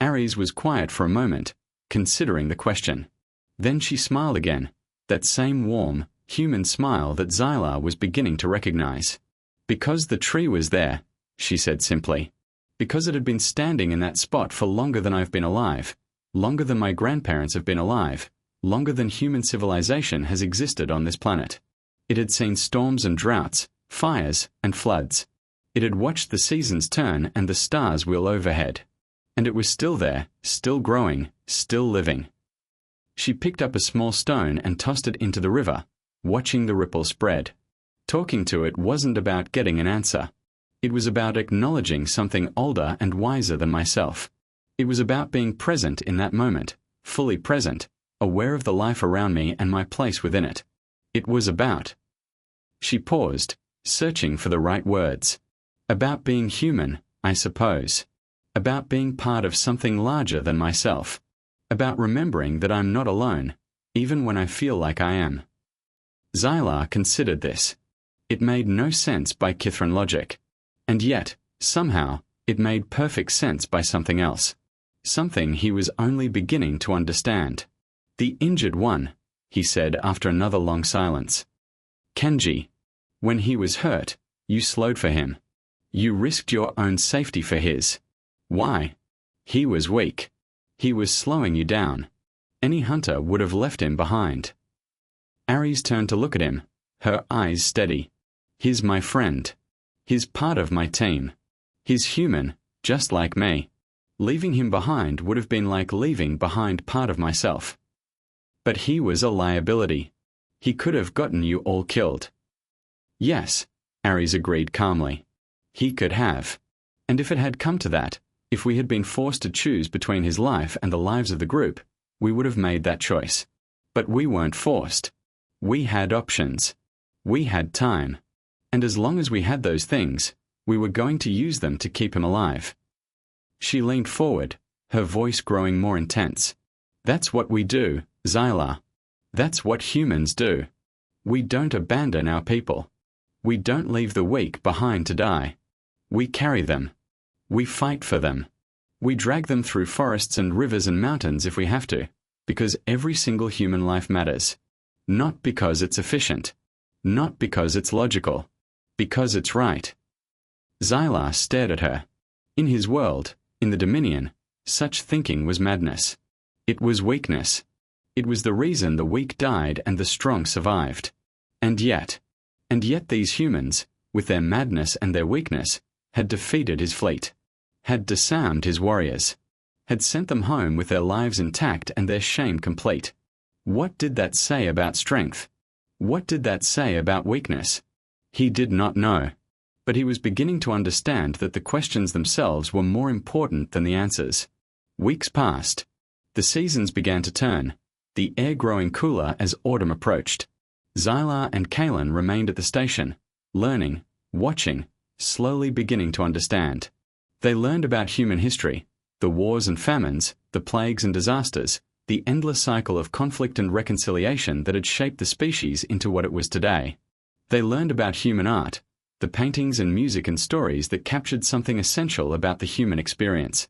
Aries was quiet for a moment, considering the question. Then she smiled again, that same warm, human smile that Zyla was beginning to recognize. "Because the tree was there," she said simply. "Because it had been standing in that spot for longer than I've been alive, longer than my grandparents have been alive, longer than human civilization has existed on this planet. It had seen storms and droughts, fires and floods. It had watched the seasons turn and the stars wheel overhead. And it was still there, still growing, still living." She picked up a small stone and tossed it into the river, watching the ripple spread. Talking to it wasn't about getting an answer. It was about acknowledging something older and wiser than myself. It was about being present in that moment, fully present, aware of the life around me and my place within it. It was about... She paused, searching for the right words. About being human, I suppose. About being part of something larger than myself. About remembering that I'm not alone, even when I feel like I am. Zyla considered this. It made no sense by Kithran logic. And yet, somehow, it made perfect sense by something else. Something he was only beginning to understand. "The injured one," he said after another long silence. "Kenji. When he was hurt, you slowed for him. You risked your own safety for his. Why? He was weak. He was slowing you down. Any hunter would have left him behind." Aries turned to look at him, her eyes steady. "He's my friend. He's part of my team. He's human, just like me. Leaving him behind would have been like leaving behind part of myself. But he was a liability. He could have gotten you all killed." "Yes," Aries agreed calmly. "He could have. And if it had come to that, if we had been forced to choose between his life and the lives of the group, we would have made that choice. But we weren't forced. We had options. We had time. And as long as we had those things, we were going to use them to keep him alive." She leaned forward, her voice growing more intense. "That's what we do, Zyla. That's what humans do. We don't abandon our people. We don't leave the weak behind to die. We carry them. We fight for them. We drag them through forests and rivers and mountains if we have to, because every single human life matters. Not because it's efficient. Not because it's logical. Because it's right." Zyla stared at her. In his world, in the Dominion, such thinking was madness. It was weakness. It was the reason the weak died and the strong survived. And yet these humans, with their madness and their weakness, had defeated his fleet, had disarmed his warriors, had sent them home with their lives intact and their shame complete. What did that say about strength? What did that say about weakness? He did not know. But he was beginning to understand that the questions themselves were more important than the answers. Weeks passed. The seasons began to turn, the air growing cooler as autumn approached. Zyla and Kalen remained at the station, learning, watching, slowly beginning to understand. They learned about human history, the wars and famines, the plagues and disasters, the endless cycle of conflict and reconciliation that had shaped the species into what it was today. They learned about human art, the paintings and music and stories that captured something essential about the human experience.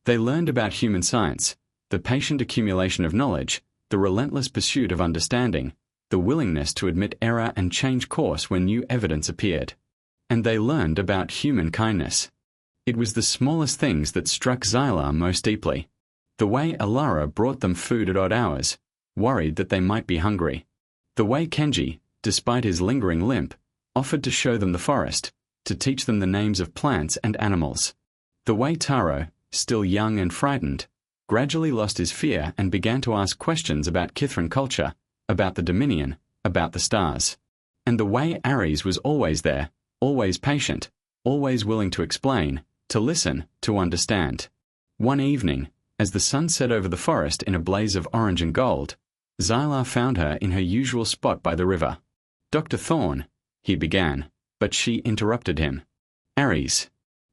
They learned about human science, the patient accumulation of knowledge, the relentless pursuit of understanding, the willingness to admit error and change course when new evidence appeared. And they learned about human kindness. It was the smallest things that struck Zyla most deeply. The way Alara brought them food at odd hours, worried that they might be hungry. The way Kenji, despite his lingering limp, offered to show them the forest, to teach them the names of plants and animals. The way Taro, still young and frightened, gradually lost his fear and began to ask questions about Kithran culture, about the Dominion, about the stars. And the way Ares was always there, always patient, always willing to explain, to listen, to understand. One evening, as the sun set over the forest in a blaze of orange and gold, Xylar found her in her usual spot by the river. "Dr. Thorne," he began, but she interrupted him. "Ares.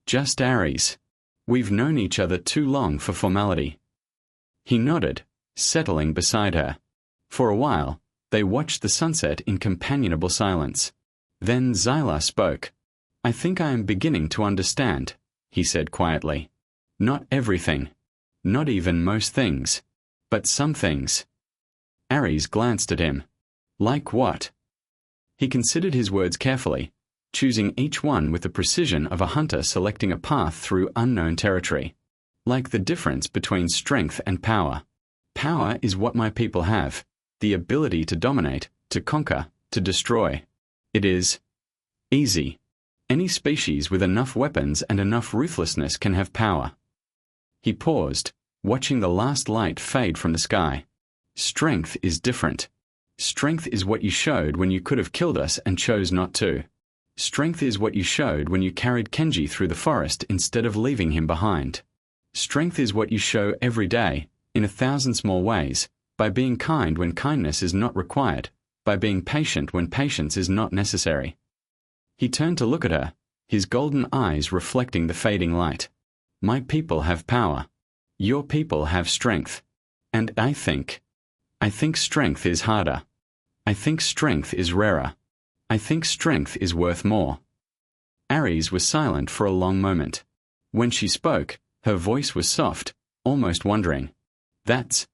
Just Ares. We've known each other too long for formality." He nodded, settling beside her. For a while, they watched the sunset in companionable silence. Then Xylar spoke. "I think I am beginning to understand," he said quietly. "Not everything. Not even most things. But some things." Ares glanced at him. "Like what?" He considered his words carefully, choosing each one with the precision of a hunter selecting a path through unknown territory. "Like the difference between strength and power. Power is what my people have, the ability to dominate, to conquer, to destroy. It is easy. Any species with enough weapons and enough ruthlessness can have power." He paused, watching the last light fade from the sky. "Strength is different. Strength is what you showed when you could have killed us and chose not to. Strength is what you showed when you carried Kenji through the forest instead of leaving him behind. Strength is what you show every day, in 1,000 small ways, by being kind when kindness is not required, by being patient when patience is not necessary." He turned to look at her, his golden eyes reflecting the fading light. "My people have power. Your people have strength. And I think strength is harder. I think strength is rarer. I think strength is worth more." Ares was silent for a long moment. When she spoke, her voice was soft, almost wondering. That's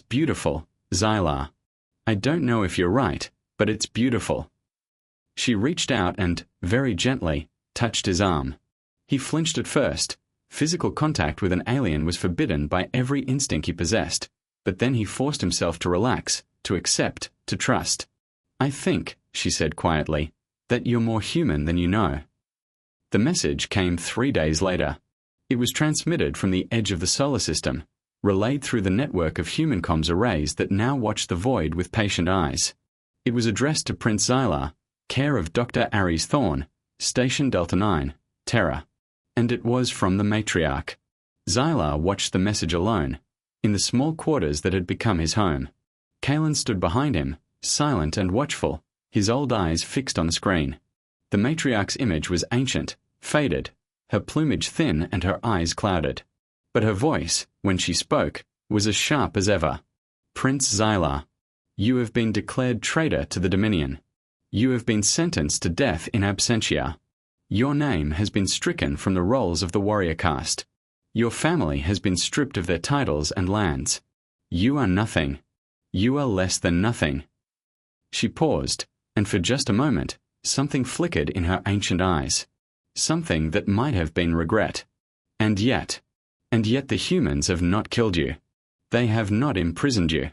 beautiful, Xylar. I don't know if you're right, but it's beautiful." She reached out and, very gently, touched his arm. He flinched at first. Physical contact with an alien was forbidden by every instinct he possessed, but then he forced himself to relax, to accept, to trust. "I think," she said quietly, "that you're more human than you know." The message came 3 days later. It was transmitted from the edge of the solar system, relayed through the network of human comms arrays that now watched the void with patient eyes. It was addressed to Prince Xylar, care of Dr. Ares Thorne, Station Delta 9, Terra. And it was from the matriarch. Xylar watched the message alone, in the small quarters that had become his home. Kalen stood behind him, silent and watchful, his old eyes fixed on the screen. The matriarch's image was ancient, faded, her plumage thin and her eyes clouded. But her voice, when she spoke, was as sharp as ever. "Prince Xylar, you have been declared traitor to the Dominion. You have been sentenced to death in absentia. Your name has been stricken from the rolls of the warrior caste. Your family has been stripped of their titles and lands. You are nothing. You are less than nothing." She paused, and for just a moment, something flickered in her ancient eyes. Something that might have been regret. And yet the humans have not killed you. They have not imprisoned you.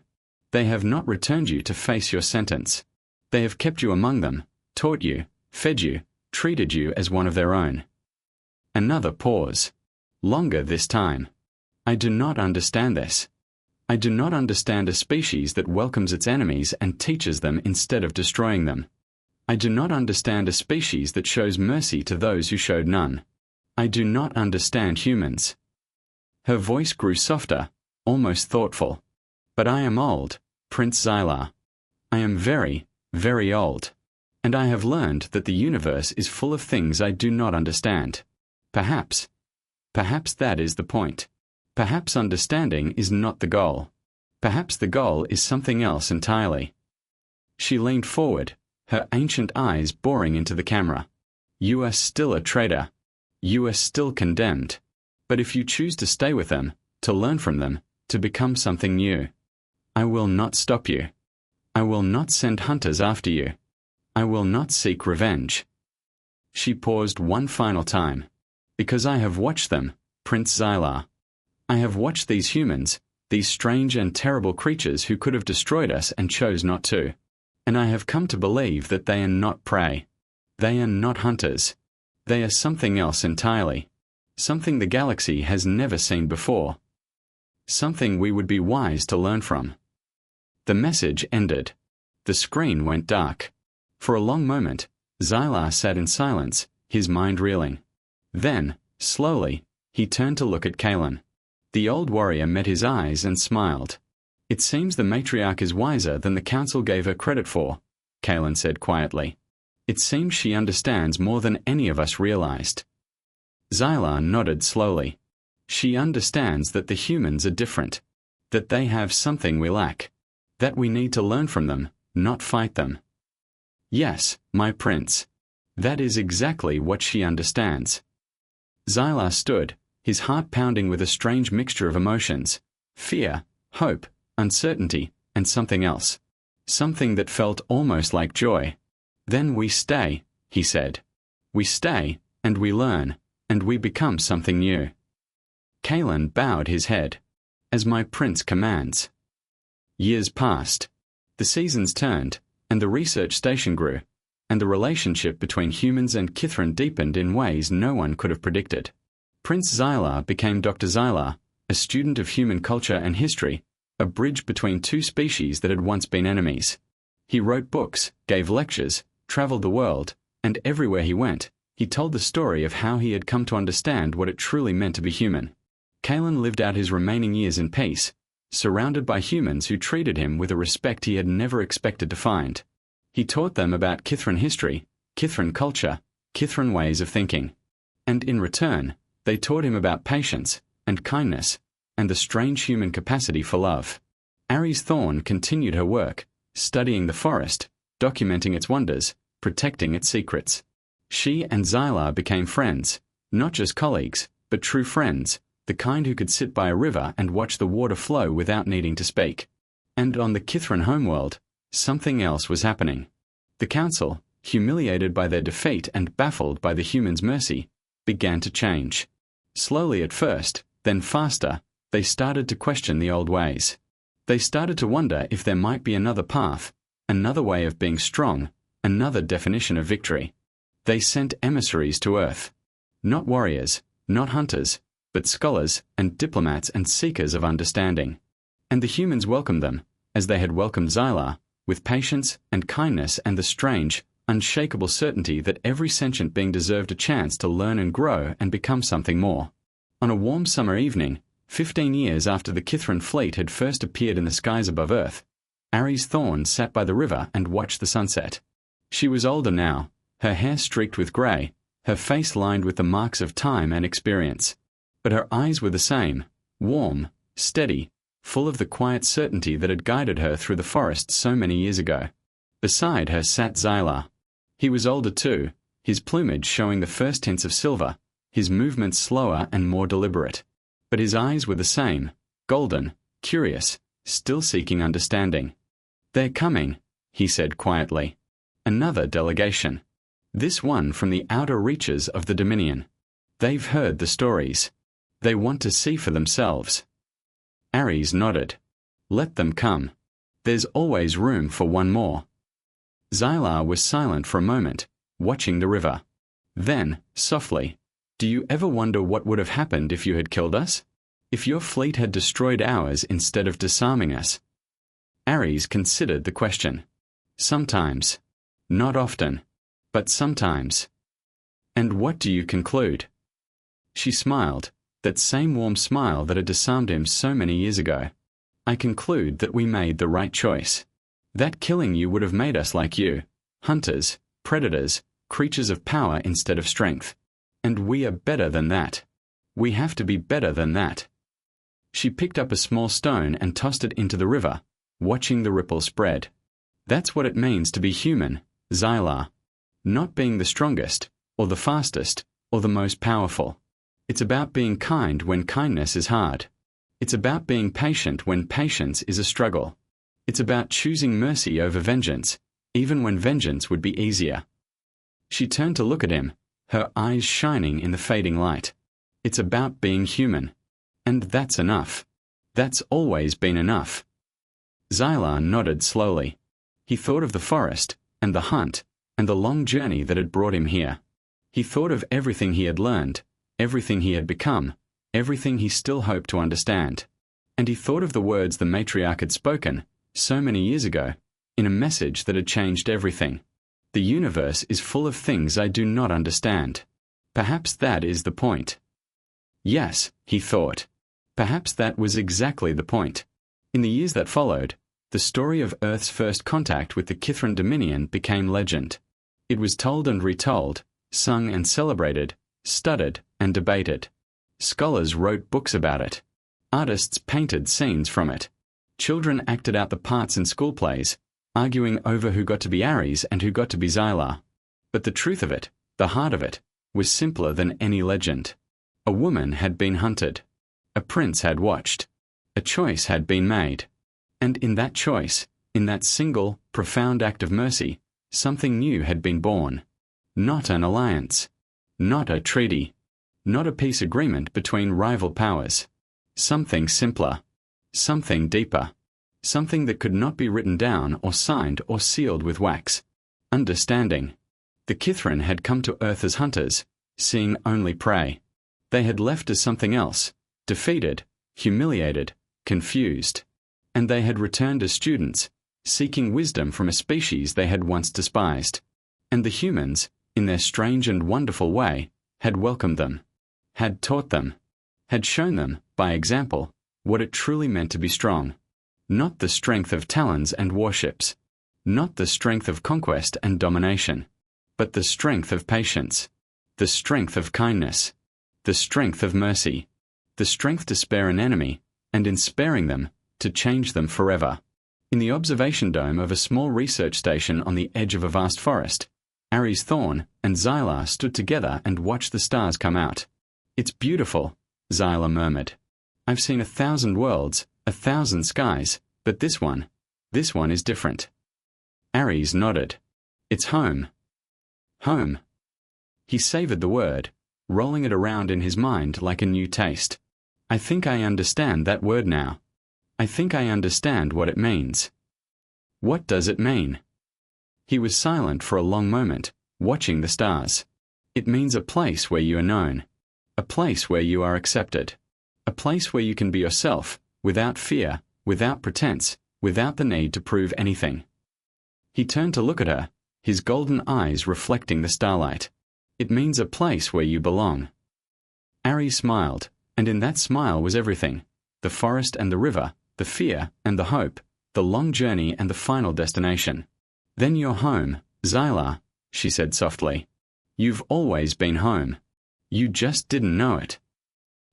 They have not returned you to face your sentence. They have kept you among them, taught you, fed you, treated you as one of their own. Another pause. Longer this time. "I do not understand this. I do not understand a species that welcomes its enemies and teaches them instead of destroying them. I do not understand a species that shows mercy to those who showed none. I do not understand humans." Her voice grew softer, almost thoughtful. "But I am old, Prince Xylar. I am very, very old. And I have learned that the universe is full of things I do not understand. Perhaps that is the point. Perhaps understanding is not the goal. Perhaps the goal is something else entirely." She leaned forward, her ancient eyes boring into the camera. "You are still a traitor. You are still condemned. But if you choose to stay with them, to learn from them, to become something new, I will not stop you. I will not send hunters after you. I will not seek revenge." She paused one final time. "Because I have watched them, Prince Xylar. I have watched these humans, these strange and terrible creatures who could have destroyed us and chose not to. And I have come to believe that they are not prey. They are not hunters. They are something else entirely. Something the galaxy has never seen before." something we would be wise to learn from. The message ended. The screen went dark. For a long moment, Xylar sat in silence, his mind reeling. Then, slowly, he turned to look at Kaelin. The old warrior met his eyes and smiled. "It seems the matriarch is wiser than the council gave her credit for," Kaelin said quietly. "It seems she understands more than any of us realized." Xylar nodded slowly. "She understands that the humans are different, that they have something we lack, that we need to learn from them, not fight them." "Yes, my prince. That is exactly what she understands." Xylar stood, his heart pounding with a strange mixture of emotions: fear, hope, uncertainty, and something else. Something that felt almost like joy. "Then we stay," he said. "We stay, and we learn, and we become something new." Kaelin bowed his head. "As my prince commands." Years passed. The seasons turned, and the research station grew, and the relationship between humans and Kithrin deepened in ways no one could have predicted. Prince Xylar became Dr. Xylar, a student of human culture and history, a bridge between two species that had once been enemies. He wrote books, gave lectures, traveled the world, and everywhere he went, he told the story of how he had come to understand what it truly meant to be human. Kaelin lived out his remaining years in peace, surrounded by humans who treated him with a respect he had never expected to find. He taught them about Kithrin history, Kithrin culture, Kithrin ways of thinking. And in return, they taught him about patience, and kindness, and the strange human capacity for love. Ares Thorn continued her work, studying the forest, documenting its wonders, protecting its secrets. She and Xylar became friends, not just colleagues, but true friends, the kind who could sit by a river and watch the water flow without needing to speak. And on the Kithrin homeworld, something else was happening. The council, humiliated by their defeat and baffled by the humans' mercy, began to change. Slowly at first, then faster, they started to question the old ways. They started to wonder if there might be another path, another way of being strong, another definition of victory. They sent emissaries to Earth. Not warriors, not hunters, but scholars and diplomats and seekers of understanding. And the humans welcomed them, as they had welcomed Xylar, with patience and kindness and the strange, unshakable certainty that every sentient being deserved a chance to learn and grow and become something more. On a warm summer evening, 15 years after the Kithrin fleet had first appeared in the skies above Earth, Ares Thorn sat by the river and watched the sunset. She was older now, her hair streaked with grey, her face lined with the marks of time and experience. But her eyes were the same, warm, steady, full of the quiet certainty that had guided her through the forest so many years ago. Beside her sat Xylar. He was older too, his plumage showing the first tints of silver, his movements slower and more deliberate. But his eyes were the same, golden, curious, still seeking understanding. "They're coming," he said quietly. "Another delegation. This one from the outer reaches of the Dominion. They've heard the stories. They want to see for themselves." Ares nodded. "Let them come. There's always room for one more." Xylar was silent for a moment, watching the river. Then, softly, "Do you ever wonder what would have happened if you had killed us? If your fleet had destroyed ours instead of disarming us?" Ares considered the question. "Sometimes. Not often. But sometimes." "And what do you conclude?" She smiled, that same warm smile that had disarmed him so many years ago. "I conclude that we made the right choice. That killing you would have made us like you, hunters, predators, creatures of power instead of strength. And we are better than that. We have to be better than that." She picked up a small stone and tossed it into the river, watching the ripple spread. "That's what it means to be human, Xylar. Not being the strongest, or the fastest, or the most powerful. It's about being kind when kindness is hard. It's about being patient when patience is a struggle. It's about choosing mercy over vengeance, even when vengeance would be easier." She turned to look at him, her eyes shining in the fading light. "It's about being human. And that's enough. That's always been enough." Xylar nodded slowly. He thought of the forest, and the hunt, and the long journey that had brought him here. He thought of everything he had learned, everything he had become, everything he still hoped to understand. And he thought of the words the matriarch had spoken, so many years ago, in a message that had changed everything. The universe is full of things I do not understand. Perhaps that is the point. Yes, he thought. Perhaps that was exactly the point. In the years that followed, the story of Earth's first contact with the Kithran Dominion became legend. It was told and retold, sung and celebrated, studied and debated. Scholars wrote books about it. Artists painted scenes from it. Children acted out the parts in school plays, arguing over who got to be Ares and who got to be Xylar. But the truth of it, the heart of it, was simpler than any legend. A woman had been hunted. A prince had watched. A choice had been made. And in that choice, in that single, profound act of mercy, something new had been born. Not an alliance. Not a treaty. Not a peace agreement between rival powers. Something simpler. Something deeper. Something that could not be written down or signed or sealed with wax. Understanding. The Kithran had come to Earth as hunters, seeing only prey. They had left as something else, defeated, humiliated, confused. And they had returned as students, seeking wisdom from a species they had once despised. And the humans, in their strange and wonderful way, had welcomed them, had taught them, had shown them, by example, what it truly meant to be strong. Not the strength of talons and warships, not the strength of conquest and domination, but the strength of patience, the strength of kindness, the strength of mercy, the strength to spare an enemy, and in sparing them, to change them forever. In the observation dome of a small research station on the edge of a vast forest, Ares Thorn and Xylar stood together and watched the stars come out. "It's beautiful," Xylar murmured. "I've seen 1,000 worlds, 1,000 skies, but this one is different." Ares nodded. "It's home." Home. He savored the word, rolling it around in his mind like a new taste. "I think I understand that word now. I think I understand what it means." What does it mean? He was silent for a long moment, watching the stars. It means a place where you are known, a place where you are accepted, a place where you can be yourself, without fear, without pretense, without the need to prove anything. He turned to look at her, his golden eyes reflecting the starlight. "It means a place where you belong." Ares smiled, and in that smile was everything: the forest and the river, the fear and the hope, the long journey and the final destination. "Then you're home, Xylar," she said softly. "You've always been home. You just didn't know it."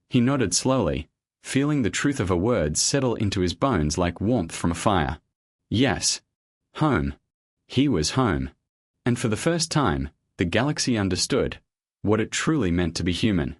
He nodded slowly, feeling the truth of her words settle into his bones like warmth from a fire. Yes. Home. He was home. And for the first time, the galaxy understood what it truly meant to be human.